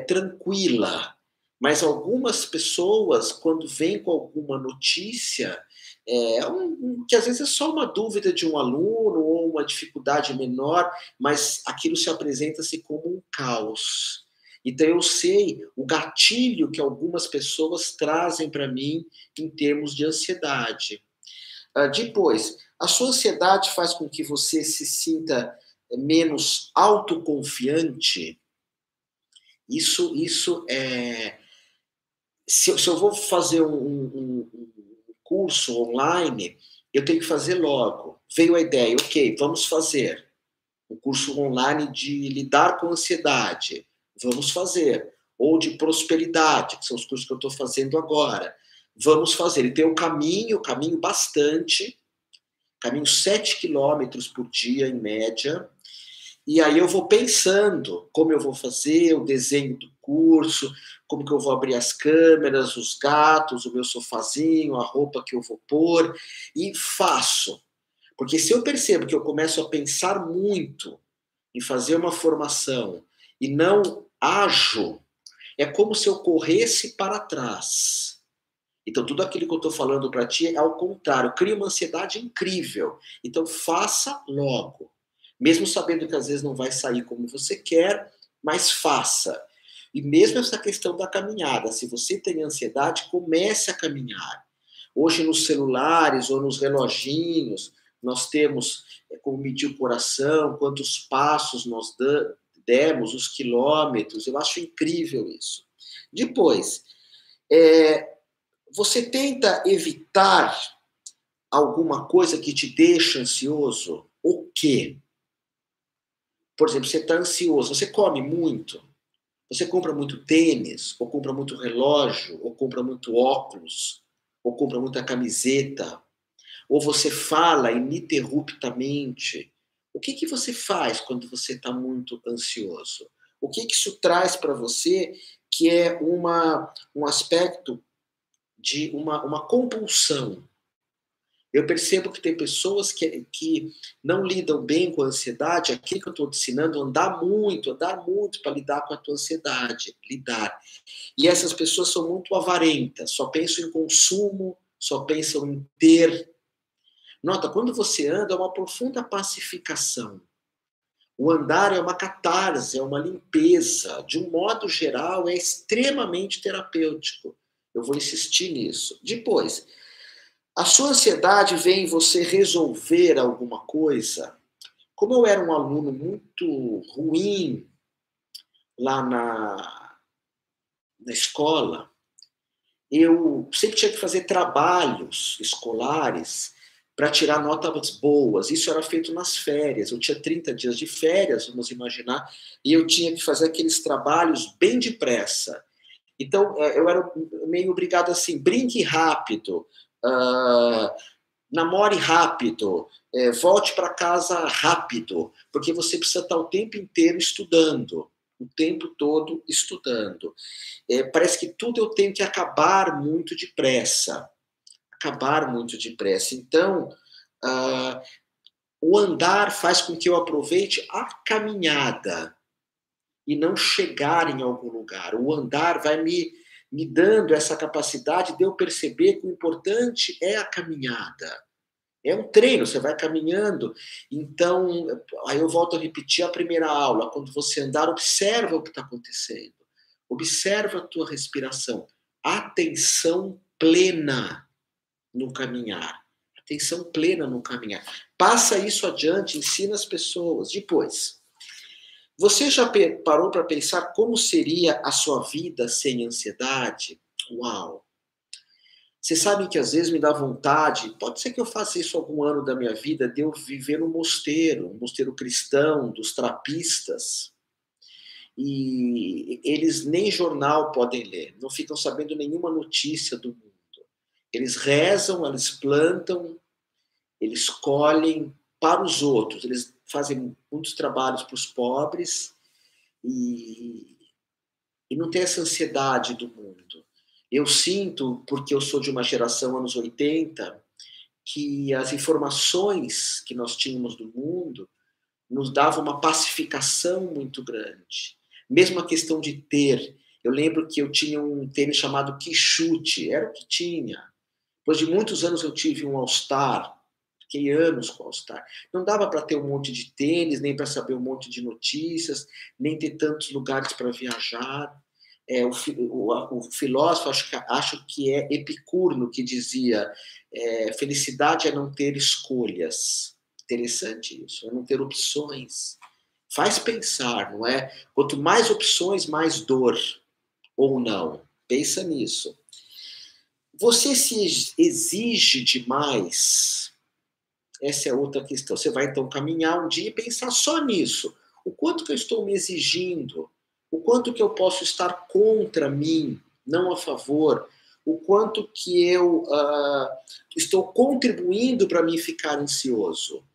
tranquila. Mas algumas pessoas, quando vêm com alguma notícia, que às vezes é só uma dúvida de um aluno ou uma dificuldade menor, mas aquilo se apresenta-se como um caos. Então eu sei o gatilho que algumas pessoas trazem para mim em termos de ansiedade. Depois, a sua ansiedade faz com que você se sinta menos autoconfiante. Isso é. Se eu vou fazer um curso online, eu tenho que fazer logo. Veio a ideia, ok, vamos fazer um curso online de lidar com ansiedade. Vamos fazer. Ou de prosperidade, que são os cursos que eu estou fazendo agora. Vamos fazer. E tem um caminho bastante, caminho 7 quilômetros por dia, em média, e aí eu vou pensando como eu vou fazer, o desenho do curso, como que eu vou abrir as câmeras, os gatos, o meu sofazinho, a roupa que eu vou pôr, e faço. Porque se eu percebo que eu começo a pensar muito em fazer uma formação e não ajo, é como se eu corresse para trás. Então, tudo aquilo que eu estou falando para ti é ao contrário, cria uma ansiedade incrível. Então, faça logo. Mesmo sabendo que às vezes não vai sair como você quer, mas faça. E mesmo essa questão da caminhada, se você tem ansiedade, comece a caminhar. Hoje, nos celulares ou nos reloginhos, nós temos como medir o coração, quantos passos nós demos, os quilômetros. Eu acho incrível isso. Depois, você tenta evitar alguma coisa que te deixa ansioso? O quê? Por exemplo, você está ansioso, você come muito, você compra muito tênis, ou compra muito relógio, ou compra muito óculos, ou compra muita camiseta, ou você fala ininterruptamente. O que você faz quando você está muito ansioso? O que isso traz para você que é um aspecto de uma compulsão? Eu percebo que tem pessoas que não lidam bem com a ansiedade, aquilo que eu estou te ensinando, andar muito para lidar com a tua ansiedade, lidar. E essas pessoas são muito avarentas, só pensam em consumo, só pensam em ter. Nota, quando você anda, é uma profunda pacificação. O andar é uma catarse, é uma limpeza. De um modo geral, é extremamente terapêutico. Eu vou insistir nisso. Depois, a sua ansiedade vem em você resolver alguma coisa. Como eu era um aluno muito ruim lá na escola, eu sempre tinha que fazer trabalhos escolares para tirar notas boas. Isso era feito nas férias. Eu tinha 30 dias de férias, vamos imaginar, e eu tinha que fazer aqueles trabalhos bem depressa. Então, eu era meio obrigado assim, brinque rápido, namore rápido, volte para casa rápido, porque você precisa estar o tempo inteiro estudando, o tempo todo estudando. Parece que tudo eu tenho que acabar muito depressa. Então, o andar faz com que eu aproveite a caminhada e não chegar em algum lugar. O andar vai me me dando essa capacidade de eu perceber que o importante é a caminhada. É um treino, você vai caminhando. Então, aí eu volto a repetir a primeira aula. Quando você andar, observa o que está acontecendo. Observa a tua respiração. Atenção plena no caminhar. Atenção plena no caminhar. Passa isso adiante, ensina as pessoas. Depois, você já parou para pensar como seria a sua vida sem ansiedade? Uau! Vocês sabem que às vezes me dá vontade, pode ser que eu faça isso algum ano da minha vida, de eu viver no mosteiro, um mosteiro cristão, dos trapistas, e eles nem jornal podem ler, não ficam sabendo nenhuma notícia do mundo. Eles rezam, eles plantam, eles colhem para os outros, eles fazem muitos trabalhos para os pobres e não tem essa ansiedade do mundo. Eu sinto, porque eu sou de uma geração anos 80, que as informações que nós tínhamos do mundo nos davam uma pacificação muito grande. Mesmo a questão de ter. Eu lembro que eu tinha um tênis chamado Quixute, era o que tinha. Depois de muitos anos eu tive um All-Star, fiquei anos com o All-Star. Não dava para ter um monte de tênis, nem para saber um monte de notícias, nem ter tantos lugares para viajar. O filósofo, acho que é Epicuro, que dizia felicidade é não ter escolhas. Interessante isso, é não ter opções. Faz pensar, não é? Quanto mais opções, mais dor. Ou não. Pensa nisso. Você se exige demais? Essa é outra questão. Você vai, então, caminhar um dia e pensar só nisso. O quanto que eu estou me exigindo? O quanto que eu posso estar contra mim, não a favor? O quanto que eu estou contribuindo para mim ficar ansioso?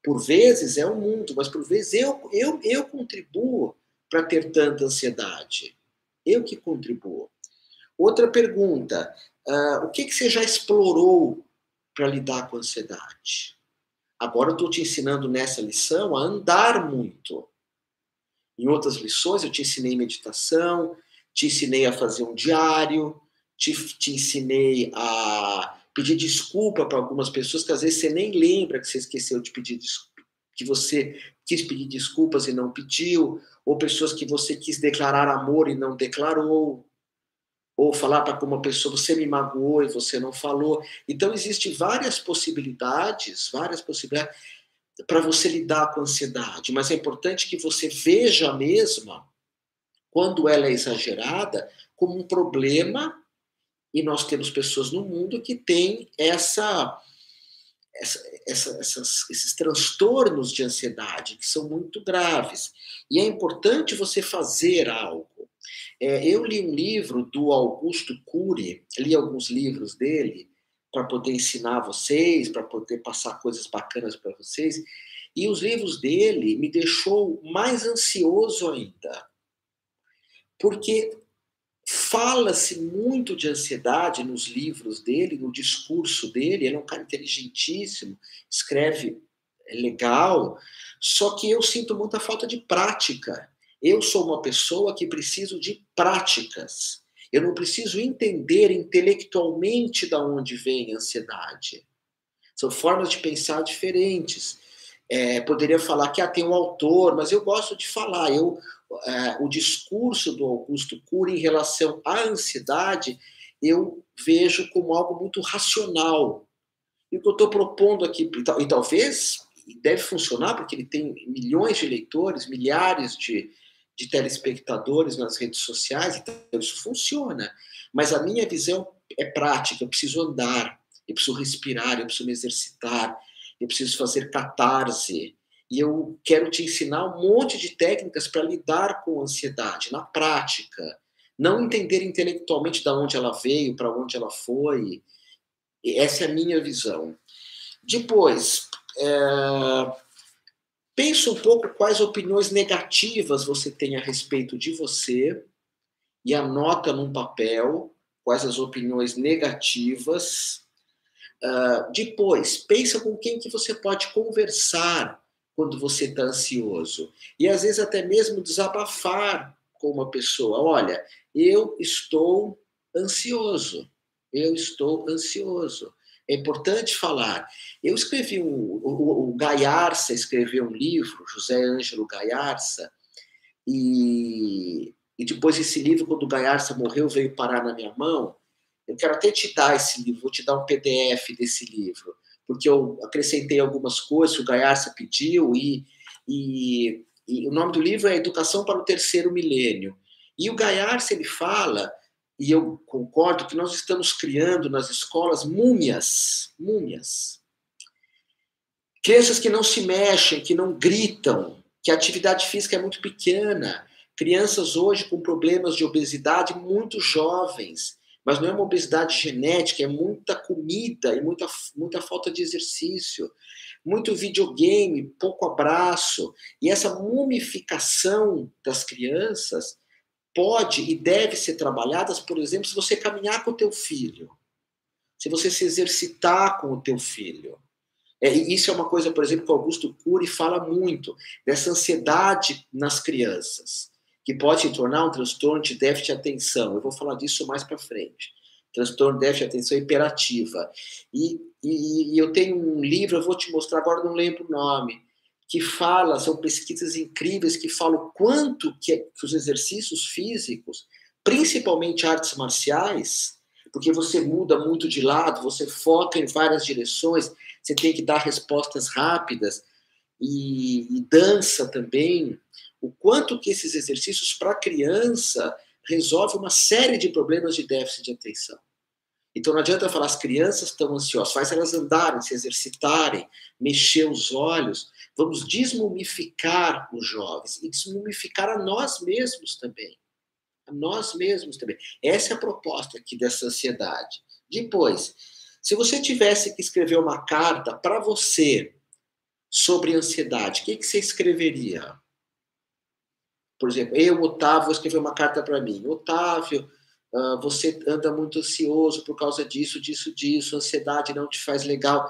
Por vezes é o mundo, mas por vezes eu contribuo para ter tanta ansiedade. Eu que contribuo. Outra pergunta. O que você já explorou para lidar com a ansiedade? Agora eu estou te ensinando nessa lição a andar muito. Em outras lições eu te ensinei meditação, te ensinei a fazer um diário, te ensinei a pedir desculpa para algumas pessoas que às vezes você nem lembra que você esqueceu de pedir desculpa, que você quis pedir desculpas e não pediu, ou pessoas que você quis declarar amor e não declarou, ou falar para uma pessoa, você me magoou e você não falou. Então, existem várias possibilidades para você lidar com a ansiedade, mas é importante que você veja a mesma, quando ela é exagerada, como um problema, e nós temos pessoas no mundo que têm esses transtornos de ansiedade, que são muito graves. E é importante você fazer algo. Eu li um livro do Augusto Cury, li alguns livros dele, para poder ensinar vocês, para poder passar coisas bacanas para vocês, e os livros dele me deixou mais ansioso ainda, porque fala-se muito de ansiedade nos livros dele, no discurso dele. Ele é um cara inteligentíssimo, escreve legal, só que eu sinto muita falta de prática. Eu sou uma pessoa que preciso de práticas. Eu não preciso entender intelectualmente de onde vem a ansiedade. São formas de pensar diferentes. Poderia falar que tem um autor, mas eu gosto de falar. O discurso do Augusto Cury em relação à ansiedade, eu vejo como algo muito racional. E o que eu estou propondo aqui, e talvez deve funcionar, porque ele tem milhões de leitores, milhares de telespectadores nas redes sociais, então isso funciona. Mas a minha visão é prática, eu preciso andar, eu preciso respirar, eu preciso me exercitar, eu preciso fazer catarse. E eu quero te ensinar um monte de técnicas para lidar com a ansiedade, na prática. Não entender intelectualmente de onde ela veio, para onde ela foi. Essa é a minha visão. Depois, pensa um pouco quais opiniões negativas você tem a respeito de você e anota num papel quais as opiniões negativas. Depois, pensa com quem que você pode conversar quando você está ansioso. E às vezes até mesmo desabafar com uma pessoa. Olha, eu estou ansioso. Eu estou ansioso. É importante falar. Eu escrevi o Gaiarsa escreveu um livro, José Ângelo Gaiarsa, e depois esse livro, quando o Gaiarsa morreu, veio parar na minha mão. Eu quero até te dar esse livro, vou te dar um PDF desse livro, porque eu acrescentei algumas coisas que o Gaiarsa pediu, e o nome do livro é Educação para o Terceiro Milênio. E o Gaiarsa, ele fala, e eu concordo, que nós estamos criando nas escolas múmias, crianças que não se mexem, que não gritam, que a atividade física é muito pequena. Crianças hoje com problemas de obesidade muito jovens, mas não é uma obesidade genética, é muita comida e muita falta de exercício, muito videogame, pouco abraço. E essa mumificação das crianças pode e deve ser trabalhada, por exemplo, se você caminhar com o teu filho, se você se exercitar com o teu filho. Isso é uma coisa, por exemplo, que o Augusto Cury fala muito, dessa ansiedade nas crianças, que pode se tornar um transtorno de déficit de atenção. Eu vou falar disso mais para frente. Transtorno de déficit de atenção hiperativa. E eu tenho um livro, eu vou te mostrar agora, não lembro o nome, que fala, são pesquisas incríveis que falam o quanto que os exercícios físicos, principalmente artes marciais, porque você muda muito de lado, você foca em várias direções, você tem que dar respostas rápidas, e dança também, o quanto que esses exercícios para a criança resolve uma série de problemas de déficit de atenção. Então não adianta falar as crianças estão ansiosas, faz elas andarem, se exercitarem, mexer os olhos, vamos desmumificar os jovens e desmumificar a nós mesmos também. A nós mesmos também. Essa é a proposta aqui dessa ansiedade. Depois, se você tivesse que escrever uma carta para você sobre ansiedade, o que você escreveria? Por exemplo, eu, Otávio, vou escrever uma carta para mim. Otávio, você anda muito ansioso por causa disso, disso, ansiedade não te faz legal.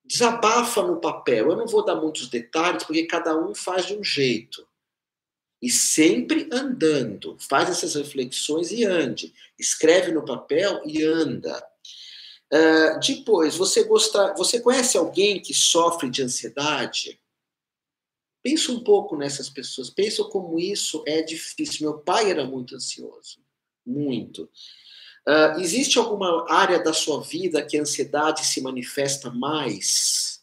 Desabafa no papel. Eu não vou dar muitos detalhes, porque cada um faz de um jeito. E sempre andando. Faz essas reflexões e ande. Escreve no papel e anda. Depois, você conhece alguém que sofre de ansiedade? Pensa um pouco nessas pessoas. Pensa como isso é difícil. Meu pai era muito ansioso. Muito. Existe alguma área da sua vida que a ansiedade se manifesta mais?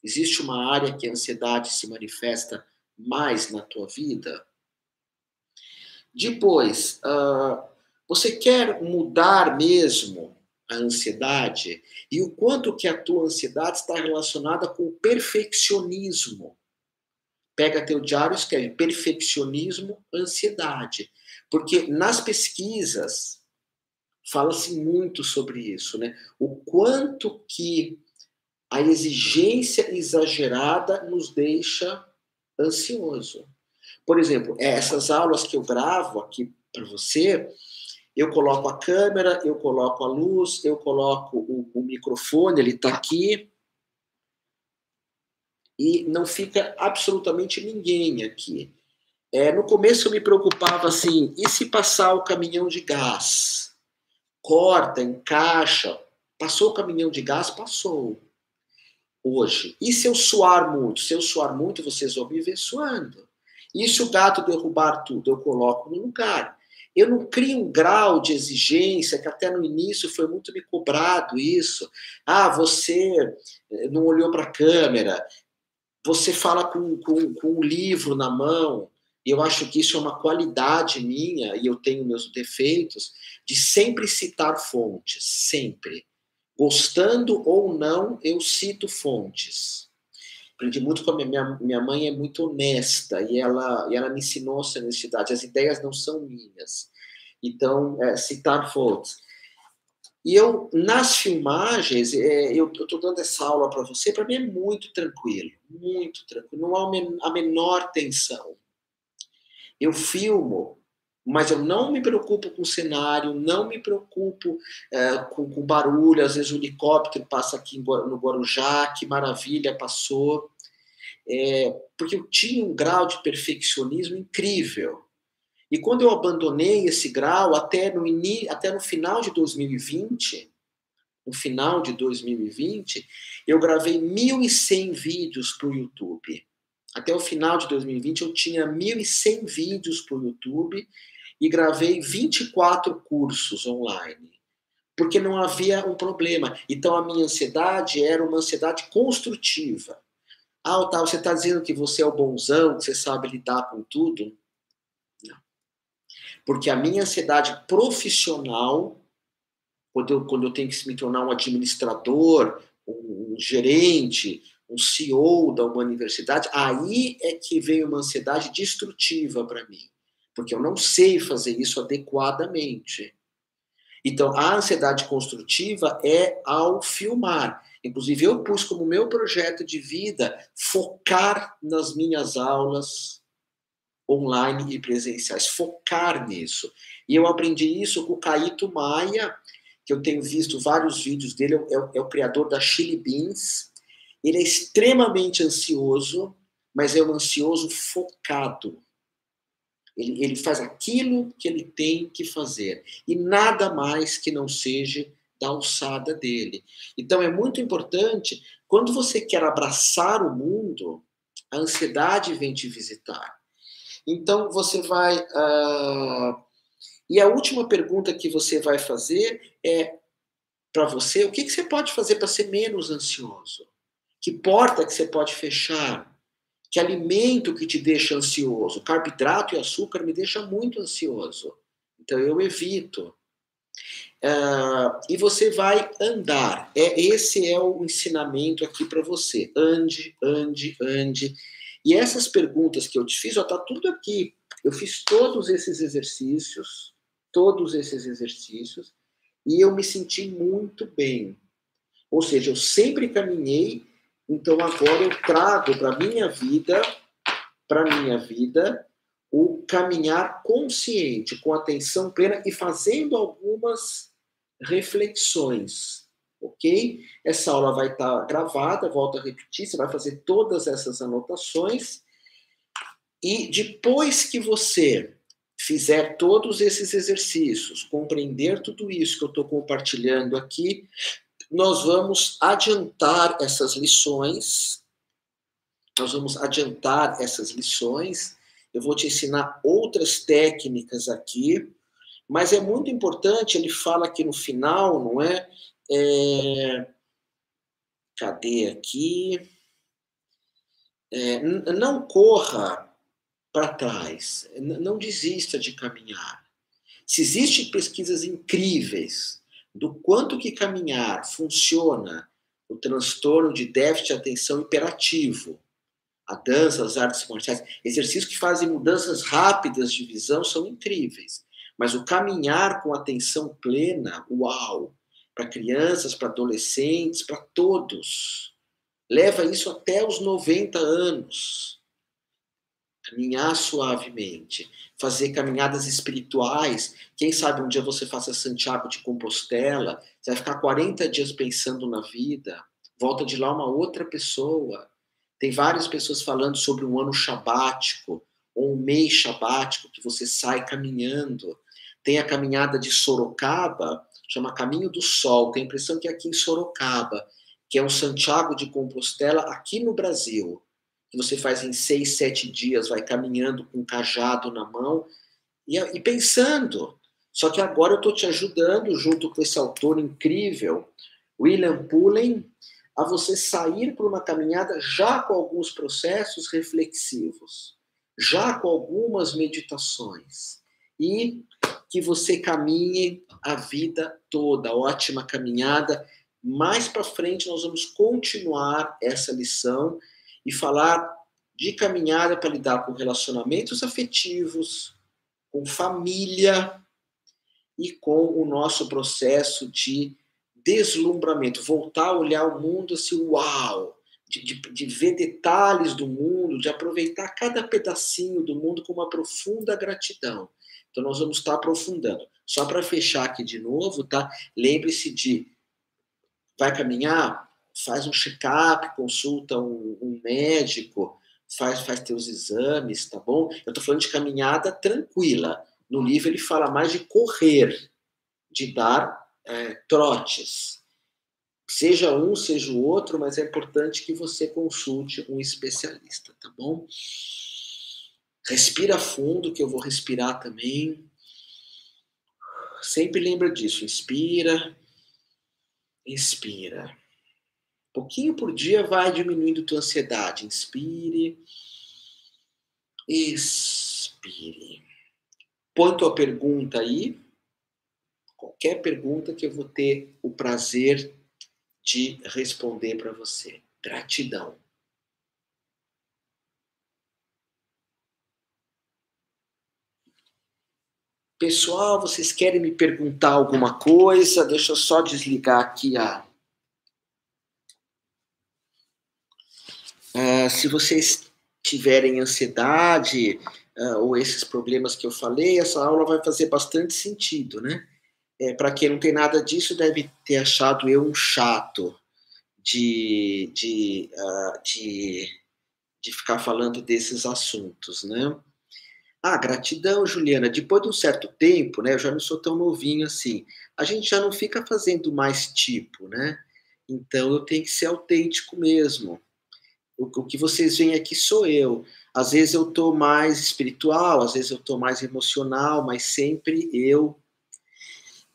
Existe uma área que a ansiedade se manifesta mais na tua vida? Depois, você quer mudar mesmo a ansiedade? E o quanto que a tua ansiedade está relacionada com o perfeccionismo? Pega teu diário e escreve perfeccionismo, ansiedade. Porque nas pesquisas fala-se muito sobre isso, né? O quanto que a exigência exagerada nos deixa ansioso. Por exemplo, essas aulas que eu gravo aqui para você, eu coloco a câmera, eu coloco a luz, eu coloco o microfone, ele está aqui, e não fica absolutamente ninguém aqui. No começo eu me preocupava assim, e se passar o caminhão de gás? Corta, encaixa, passou o caminhão de gás, passou. Hoje. E se eu suar muito? Se eu suar muito, vocês vão me ver suando. E se o gato derrubar tudo, eu coloco no lugar. Eu não crio um grau de exigência, que até no início foi muito me cobrado isso. Você não olhou para a câmera, você fala com um livro na mão, e eu acho que isso é uma qualidade minha, e eu tenho meus defeitos, de sempre citar fontes, sempre. Gostando ou não, eu cito fontes. Aprendi muito com a minha mãe, é muito honesta, e ela me ensinou essa honestidade. As ideias não são minhas. Então, citar fontes. E eu, nas filmagens, eu estou dando essa aula para você, para mim é muito tranquilo, não há a menor tensão. Eu filmo, mas eu não me preocupo com o cenário, não me preocupo com barulho, às vezes o helicóptero passa aqui no Guarujá, que maravilha, passou. Porque eu tinha um grau de perfeccionismo incrível. E quando eu abandonei esse grau, até no final de 2020, no final de 2020, eu gravei 1.100 vídeos para o YouTube. Até o final de 2020, eu tinha 1.100 vídeos para o YouTube e gravei 24 cursos online, porque não havia um problema. Então, a minha ansiedade era uma ansiedade construtiva. Ah, Otávio, você está dizendo que você é o bonzão, que você sabe lidar com tudo? Não. Porque a minha ansiedade profissional, quando eu tenho que me tornar um administrador, um gerente, um CEO da uma universidade, aí é que veio uma ansiedade destrutiva para mim, porque eu não sei fazer isso adequadamente. Então, a ansiedade construtiva é ao filmar. Inclusive, eu pus como meu projeto de vida focar nas minhas aulas online e presenciais, focar nisso. E eu aprendi isso com o Caíto Maia, que eu tenho visto vários vídeos dele, é o criador da Chili Beans. Ele é extremamente ansioso, mas é um ansioso focado. Ele faz aquilo que ele tem que fazer. E nada mais que não seja da alçada dele. Então, é muito importante, quando você quer abraçar o mundo, a ansiedade vem te visitar. Então, você vai... E a última pergunta que você vai fazer é, para você, o que você pode fazer para ser menos ansioso? Que porta que você pode fechar? Que alimento que te deixa ansioso? Carboidrato e açúcar me deixa muito ansioso. Então, eu evito. E você vai andar. Esse é o ensinamento aqui para você. Ande, ande, ande. E essas perguntas que eu te fiz, está tudo aqui. Eu fiz todos esses exercícios, e eu me senti muito bem. Ou seja, eu sempre caminhei, então agora eu trago para minha vida, o caminhar consciente, com atenção plena e fazendo algumas reflexões, ok? Essa aula vai estar gravada, volto a repetir, você vai fazer todas essas anotações e depois que você fizer todos esses exercícios, compreender tudo isso que eu estou compartilhando aqui, nós vamos adiantar essas lições. Eu vou te ensinar outras técnicas aqui, mas é muito importante, ele fala aqui no final, não é? Cadê aqui? Não corra para trás, não desista de caminhar. Se existem pesquisas incríveis do quanto que caminhar funciona o transtorno de déficit de atenção hiperativo, a dança, as artes marciais, exercícios que fazem mudanças rápidas de visão são incríveis. Mas o caminhar com atenção plena, uau! Para crianças, para adolescentes, para todos. Leva isso até os 90 anos. Caminhar suavemente. Fazer caminhadas espirituais. Quem sabe um dia você faça Santiago de Compostela, você vai ficar 40 dias pensando na vida, volta de lá uma outra pessoa. Tem várias pessoas falando sobre um ano sabático, ou um mês sabático, que você sai caminhando. Tem a caminhada de Sorocaba, chama Caminho do Sol. Tem a impressão que é aqui em Sorocaba, que é um Santiago de Compostela aqui no Brasil, que você faz em 6, 7 dias, vai caminhando com um cajado na mão e pensando. Só que agora eu estou te ajudando, junto com esse autor incrível, William Pullen, a você sair por uma caminhada já com alguns processos reflexivos, já com algumas meditações, e que você caminhe a vida toda. Ótima caminhada. Mais para frente nós vamos continuar essa lição e falar de caminhada para lidar com relacionamentos afetivos, com família e com o nosso processo de deslumbramento, voltar a olhar o mundo assim, uau, de ver detalhes do mundo, de aproveitar cada pedacinho do mundo com uma profunda gratidão. Então, nós vamos estar aprofundando. Só para fechar aqui de novo, tá? Lembre-se de, vai caminhar? Faz um check-up, consulta um médico, faz teus exames, tá bom? Eu tô falando de caminhada tranquila. No livro ele fala mais de correr, de dar trotes. Seja um, seja o outro, mas é importante que você consulte um especialista, tá bom? Respira fundo, que eu vou respirar também. Sempre lembra disso. Inspira, expira. Pouquinho por dia vai diminuindo tua ansiedade. Inspire, expire. Põe tua pergunta aí. Qualquer pergunta que eu vou ter o prazer de responder para você. Gratidão. Pessoal, vocês querem me perguntar alguma coisa? Deixa eu só desligar aqui se vocês tiverem ansiedade ou esses problemas que eu falei, essa aula vai fazer bastante sentido, né? Para quem não tem nada disso, deve ter achado eu um chato de ficar falando desses assuntos, né? Ah, gratidão, Juliana. Depois de um certo tempo, né, eu já não sou tão novinho assim, a gente já não fica fazendo mais tipo, né? Então eu tenho que ser autêntico mesmo. O que vocês veem aqui sou eu. Às vezes eu estou mais espiritual, às vezes eu estou mais emocional, mas sempre eu,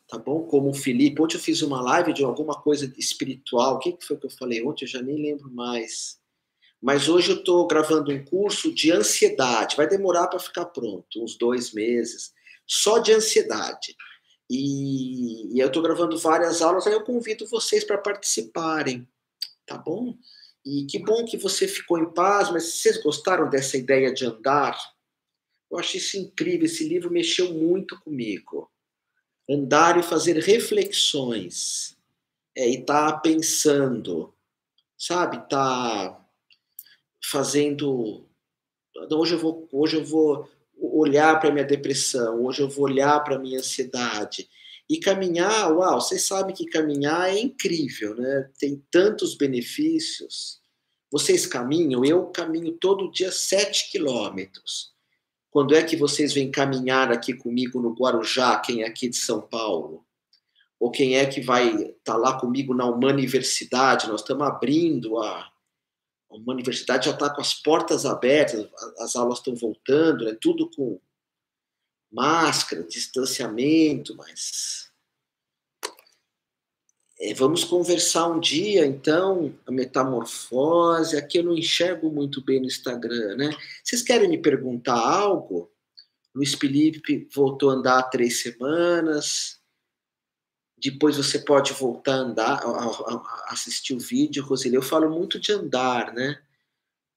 tá bom? Como o Felipe. Ontem eu fiz uma live de alguma coisa espiritual. O que foi que eu falei ontem? Eu já nem lembro mais. Mas hoje eu estou gravando um curso de ansiedade. Vai demorar para ficar pronto, uns 2 meses, só de ansiedade. E eu estou gravando várias aulas, aí eu convido vocês para participarem, tá bom? E que bom que você ficou em paz, mas vocês gostaram dessa ideia de andar? Eu achei isso incrível, esse livro mexeu muito comigo. Andar e fazer reflexões, e tá pensando, sabe? Tá fazendo. Hoje eu vou olhar para minha depressão, hoje eu vou olhar para minha ansiedade. E caminhar, uau, vocês sabem que caminhar é incrível, né? Tem tantos benefícios. Vocês caminham? Eu caminho todo dia 7 quilômetros. Quando é que vocês vêm caminhar aqui comigo no Guarujá, quem é aqui de São Paulo? Ou quem é que vai estar lá comigo na Universidade? Nós estamos abrindo uma universidade, já está com as portas abertas, as aulas estão voltando, né? Tudo com máscara, distanciamento, mas vamos conversar um dia, então, a metamorfose. Aqui eu não enxergo muito bem no Instagram, né? Vocês querem me perguntar algo? Luiz Felipe voltou a andar há 3 semanas. Depois você pode voltar a andar, a assistir o vídeo, Roseli. Eu falo muito de andar, né?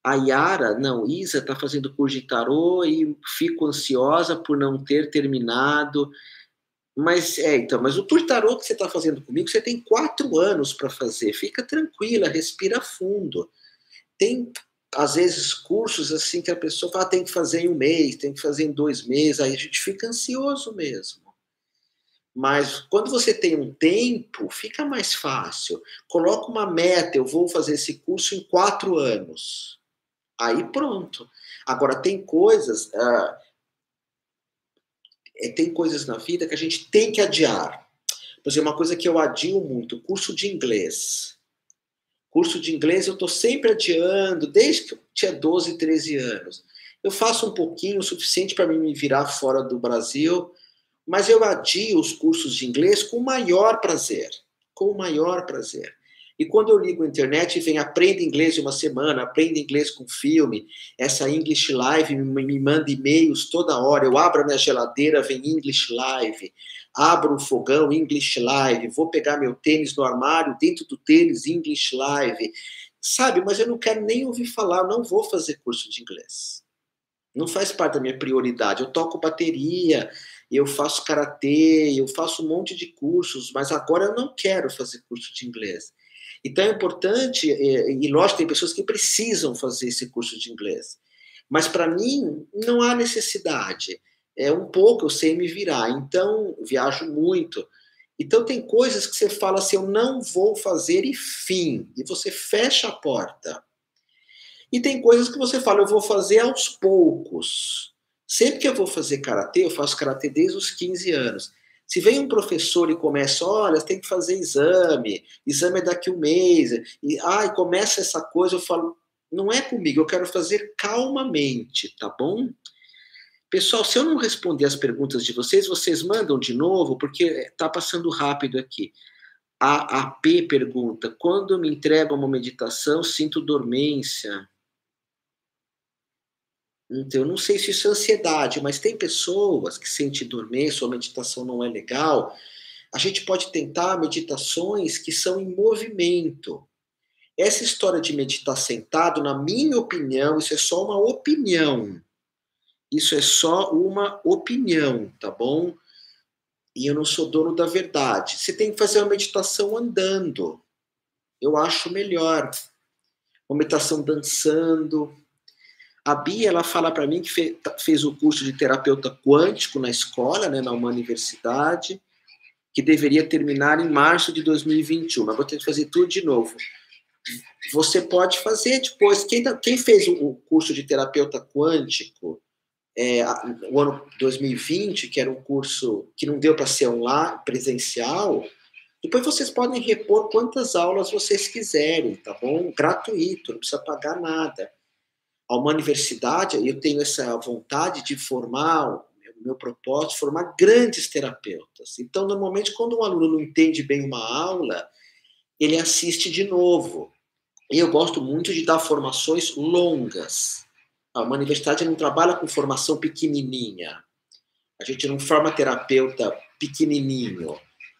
A Yara, não, Isa está fazendo curso de tarô e fico ansiosa por não ter terminado. Mas então, mas o curso de tarô que você está fazendo comigo, você tem 4 anos para fazer. Fica tranquila, respira fundo. Tem, às vezes, cursos assim que a pessoa fala, tem que fazer em 1 mês, tem que fazer em 2 meses, aí a gente fica ansioso mesmo. Mas quando você tem um tempo, fica mais fácil. Coloca uma meta, eu vou fazer esse curso em 4 anos. Aí pronto. Agora, tem coisas na vida que a gente tem que adiar. Por exemplo, uma coisa que eu adio muito, curso de inglês. Curso de inglês eu estou sempre adiando, desde que eu tinha 12, 13 anos. Eu faço um pouquinho, o suficiente para me virar fora do Brasil, mas eu adio os cursos de inglês com o maior prazer. Com o maior prazer. E quando eu ligo a internet e vem aprenda inglês em uma semana, aprenda inglês com filme, essa English Live me manda e-mails toda hora, eu abro a minha geladeira, vem English Live, abro o fogão, English Live, vou pegar meu tênis no armário, dentro do tênis, English Live. Sabe, mas eu não quero nem ouvir falar, eu não vou fazer curso de inglês. Não faz parte da minha prioridade. Eu toco bateria, eu faço karatê, eu faço um monte de cursos, mas agora eu não quero fazer curso de inglês. Então é importante, e lógico, tem pessoas que precisam fazer esse curso de inglês. Mas para mim, não há necessidade. Um pouco eu sei me virar, então viajo muito. Então tem coisas que você fala assim, eu não vou fazer e fim. E você fecha a porta. E tem coisas que você fala, eu vou fazer aos poucos. Sempre que eu vou fazer karatê, eu faço karatê desde os 15 anos. Se vem um professor e começa, olha, você tem que fazer exame é daqui um mês, e começa essa coisa, eu falo, não é comigo, eu quero fazer calmamente, tá bom? Pessoal, se eu não responder as perguntas de vocês, vocês mandam de novo, porque está passando rápido aqui. A AP pergunta, quando me entrego a uma meditação, sinto dormência. Então, eu não sei se isso é ansiedade, mas tem pessoas que sentem dormência ou a meditação não é legal. A gente pode tentar meditações que são em movimento. Essa história de meditar sentado, na minha opinião, isso é só uma opinião. Isso é só uma opinião, tá bom? E eu não sou dono da verdade. Você tem que fazer uma meditação andando. Eu acho melhor. Uma meditação dançando. A Bia, ela fala para mim que fez o curso de terapeuta quântico na escola, né, na uma universidade, que deveria terminar em março de 2021, mas vou ter que fazer tudo de novo. Você pode fazer depois. Quem fez o curso de terapeuta quântico o ano 2020, que era um curso que não deu para ser online, presencial, depois vocês podem repor quantas aulas vocês quiserem, tá bom? Gratuito, não precisa pagar nada. A uma universidade, eu tenho essa vontade de formar, o meu propósito, formar grandes terapeutas. Então, normalmente, quando um aluno não entende bem uma aula, ele assiste de novo. E eu gosto muito de dar formações longas. Uma universidade não trabalha com formação pequenininha. A gente não forma terapeuta pequenininho.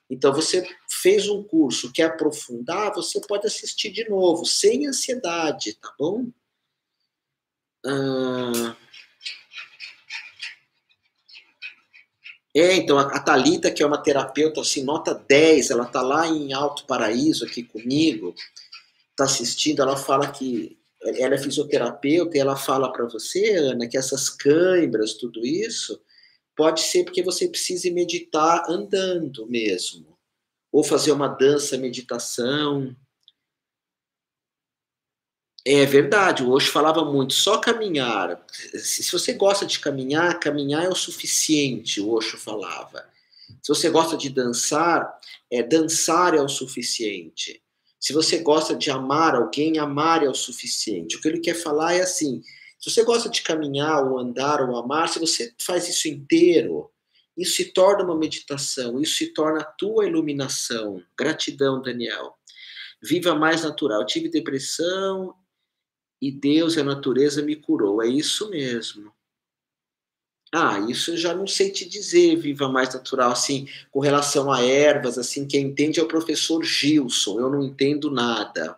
Então, você fez um curso, quer aprofundar, você pode assistir de novo, sem ansiedade, tá bom? Então, a Thalita, que é uma terapeuta, assim, nota 10, ela tá lá em Alto Paraíso, aqui comigo, tá assistindo, ela fala que ela é fisioterapeuta e ela fala para você, Ana, que essas câimbras, tudo isso, pode ser porque você precise meditar andando mesmo, ou fazer uma dança, meditação. É verdade, o Osho falava muito, só caminhar. Se você gosta de caminhar, caminhar é o suficiente, o Osho falava. Se você gosta de dançar, dançar é o suficiente. Se você gosta de amar alguém, amar é o suficiente. O que ele quer falar é assim, se você gosta de caminhar, ou andar, ou amar, se você faz isso inteiro, isso se torna uma meditação, isso se torna a tua iluminação. Gratidão, Daniel. Viva mais natural. Eu tive depressão e Deus e a natureza me curou. É isso mesmo. Isso eu já não sei te dizer, viva mais natural, assim, com relação a ervas, assim, quem entende é o professor Gilson, eu não entendo nada.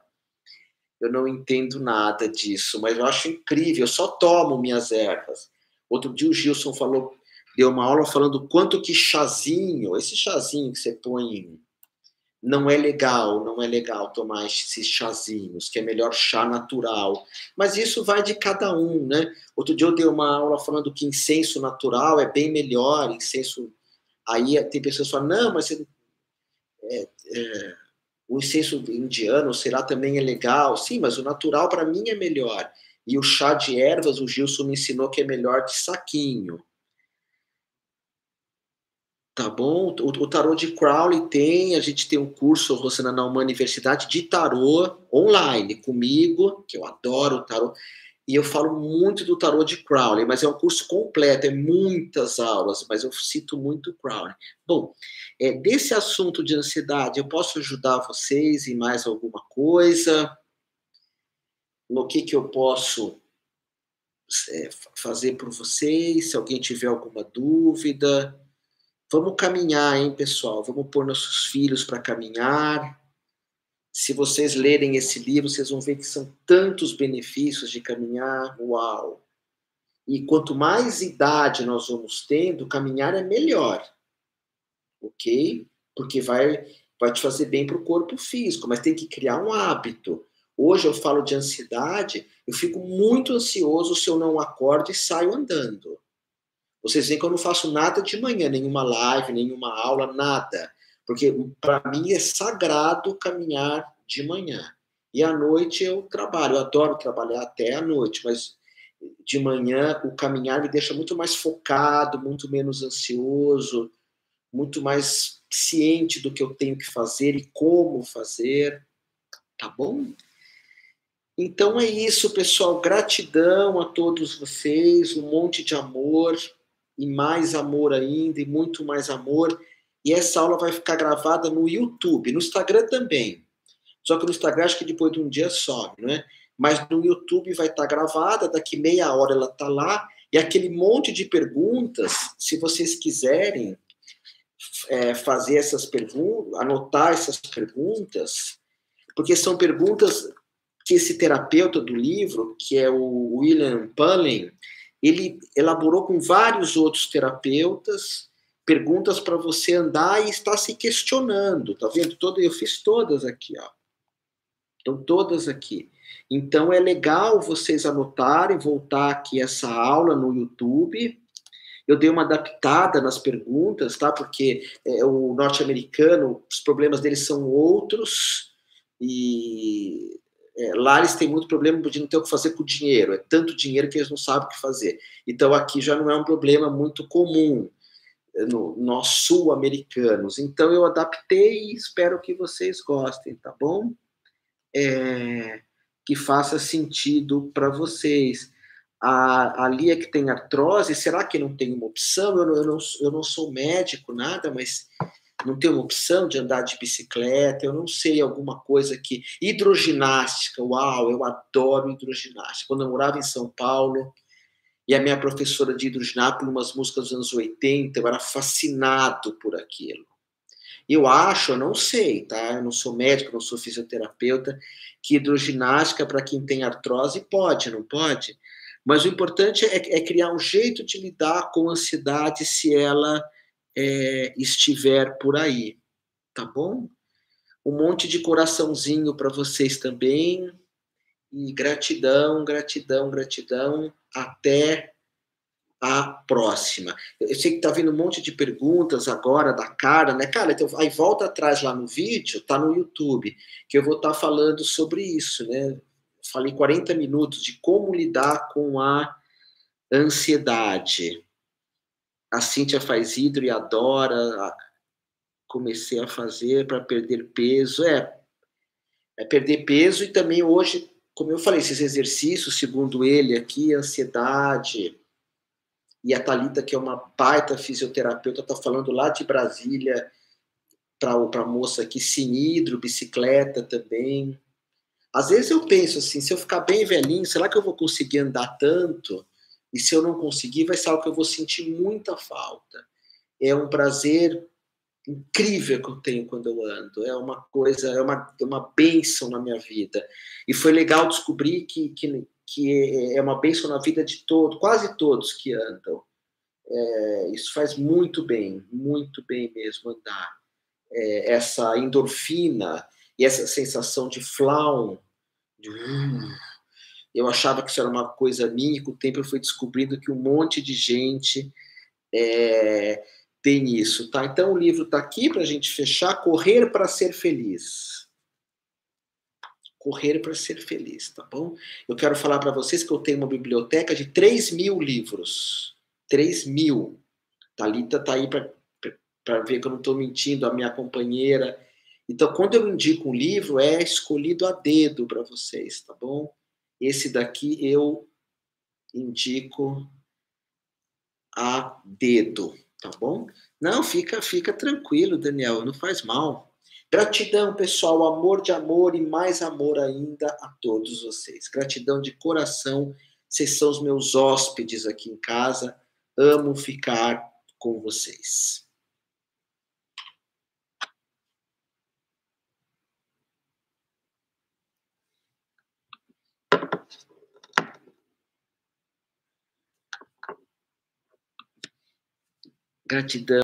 Eu não entendo nada disso, mas eu acho incrível, eu só tomo minhas ervas. Outro dia o Gilson deu uma aula falando quanto que chazinho, esse chazinho que você põe, não é legal tomar esses chazinhos, que é melhor chá natural. Mas isso vai de cada um, né? Outro dia eu dei uma aula falando que incenso natural é bem melhor, incenso... Aí tem pessoas que falam, não, mas o incenso indiano, sei lá, também é legal. Sim, mas o natural para mim é melhor. E o chá de ervas, o Gilson me ensinou que é melhor de saquinho. Tá bom? O tarô de Crowley a gente tem um curso, Rosana, na uma universidade de tarô online comigo, que eu adoro o tarô, e eu falo muito do tarô de Crowley, mas é um curso completo, é muitas aulas, mas eu cito muito Crowley. Bom, desse assunto de ansiedade, eu posso ajudar vocês em mais alguma coisa? No que eu posso fazer por vocês? Se alguém tiver alguma dúvida... Vamos caminhar, hein, pessoal? Vamos pôr nossos filhos para caminhar. Se vocês lerem esse livro, vocês vão ver que são tantos benefícios de caminhar. Uau! E quanto mais idade nós vamos tendo, caminhar é melhor. Ok? Porque vai te fazer bem para o corpo físico, mas tem que criar um hábito. Hoje eu falo de ansiedade, eu fico muito ansioso se eu não acordo e saio andando. Vocês veem que eu não faço nada de manhã, nenhuma live, nenhuma aula, nada. Porque para mim é sagrado caminhar de manhã. E à noite eu trabalho. Eu adoro trabalhar até à noite, mas de manhã o caminhar me deixa muito mais focado, muito menos ansioso, muito mais ciente do que eu tenho que fazer e como fazer, tá bom? Então é isso, pessoal. Gratidão a todos vocês, um monte de amor e mais amor ainda e muito mais amor. E essa aula vai ficar gravada no YouTube, no Instagram também. Só que no Instagram acho que depois de um dia sobe, né? Mas no YouTube vai estar gravada, daqui meia hora ela está lá. E aquele monte de perguntas, se vocês quiserem fazer essas perguntas, anotar essas perguntas, porque são perguntas que esse terapeuta do livro, que é o William Pullen, ele elaborou com vários outros terapeutas perguntas para você andar e estar se questionando, tá vendo? Eu fiz todas aqui, ó. Estão todas aqui. Então é legal vocês anotarem, voltar aqui essa aula no YouTube. Eu dei uma adaptada nas perguntas, tá? Porque o norte-americano, os problemas deles são outros, e lá eles têm muito problema de não ter o que fazer com o dinheiro. É tanto dinheiro que eles não sabem o que fazer. Então aqui já não é um problema muito comum, nós sul-americanos. Então eu adaptei e espero que vocês gostem, tá bom? Que faça sentido para vocês. A Lia que tem artrose, será que não tem uma opção? Eu não sou médico, nada, mas não tem uma opção de andar de bicicleta? Eu não sei, alguma coisa que... Hidroginástica, uau, eu adoro hidroginástica. Quando eu morava em São Paulo, e a minha professora de hidroginástica, umas músicas dos anos 80, eu era fascinado por aquilo. Eu acho, eu não sei, tá? Eu não sou médico, não sou fisioterapeuta, que hidroginástica para quem tem artrose pode, não pode? Mas o importante é criar um jeito de lidar com a ansiedade se ela estiver por aí, tá bom? Um monte de coraçãozinho para vocês também. E gratidão, gratidão, gratidão. Até a próxima. Eu sei que tá vindo um monte de perguntas agora da cara, né? Cara, então, aí volta atrás lá no vídeo, tá no YouTube, que eu vou estar falando sobre isso, né? Falei 40 minutos de como lidar com a ansiedade. A Cíntia faz hidro e adora. Comecei a fazer para perder peso. É perder peso e também hoje, como eu falei, esses exercícios, segundo ele aqui, ansiedade. E a Thalita, que é uma baita fisioterapeuta, está falando lá de Brasília para a moça aqui, sinidro, bicicleta também. Às vezes eu penso assim, se eu ficar bem velhinho, será que eu vou conseguir andar tanto? E se eu não conseguir, vai ser algo que eu vou sentir muita falta. É um prazer incrível que eu tenho quando eu ando. É uma coisa, é uma bênção na minha vida. E foi legal descobrir que é uma bênção na vida de todos, quase todos que andam. Isso faz muito bem mesmo andar. Essa endorfina e essa sensação de flaum, de, eu achava que isso era uma coisa minha, e com o tempo eu fui descobrindo que um monte de gente tem isso, tá? Então o livro está aqui para a gente fechar, Correr para Ser Feliz. Correr para Ser Feliz, tá bom? Eu quero falar para vocês que eu tenho uma biblioteca de 3.000 livros. 3.000. Thalita está aí para ver que eu não estou mentindo, a minha companheira. Então, quando eu indico um livro, é escolhido a dedo para vocês, tá bom? Esse daqui eu indico a dedo, tá bom? Não, fica tranquilo, Daniel, não faz mal. Gratidão, pessoal, amor de amor e mais amor ainda a todos vocês. Gratidão de coração, vocês são os meus hóspedes aqui em casa, amo ficar com vocês. Gratidão.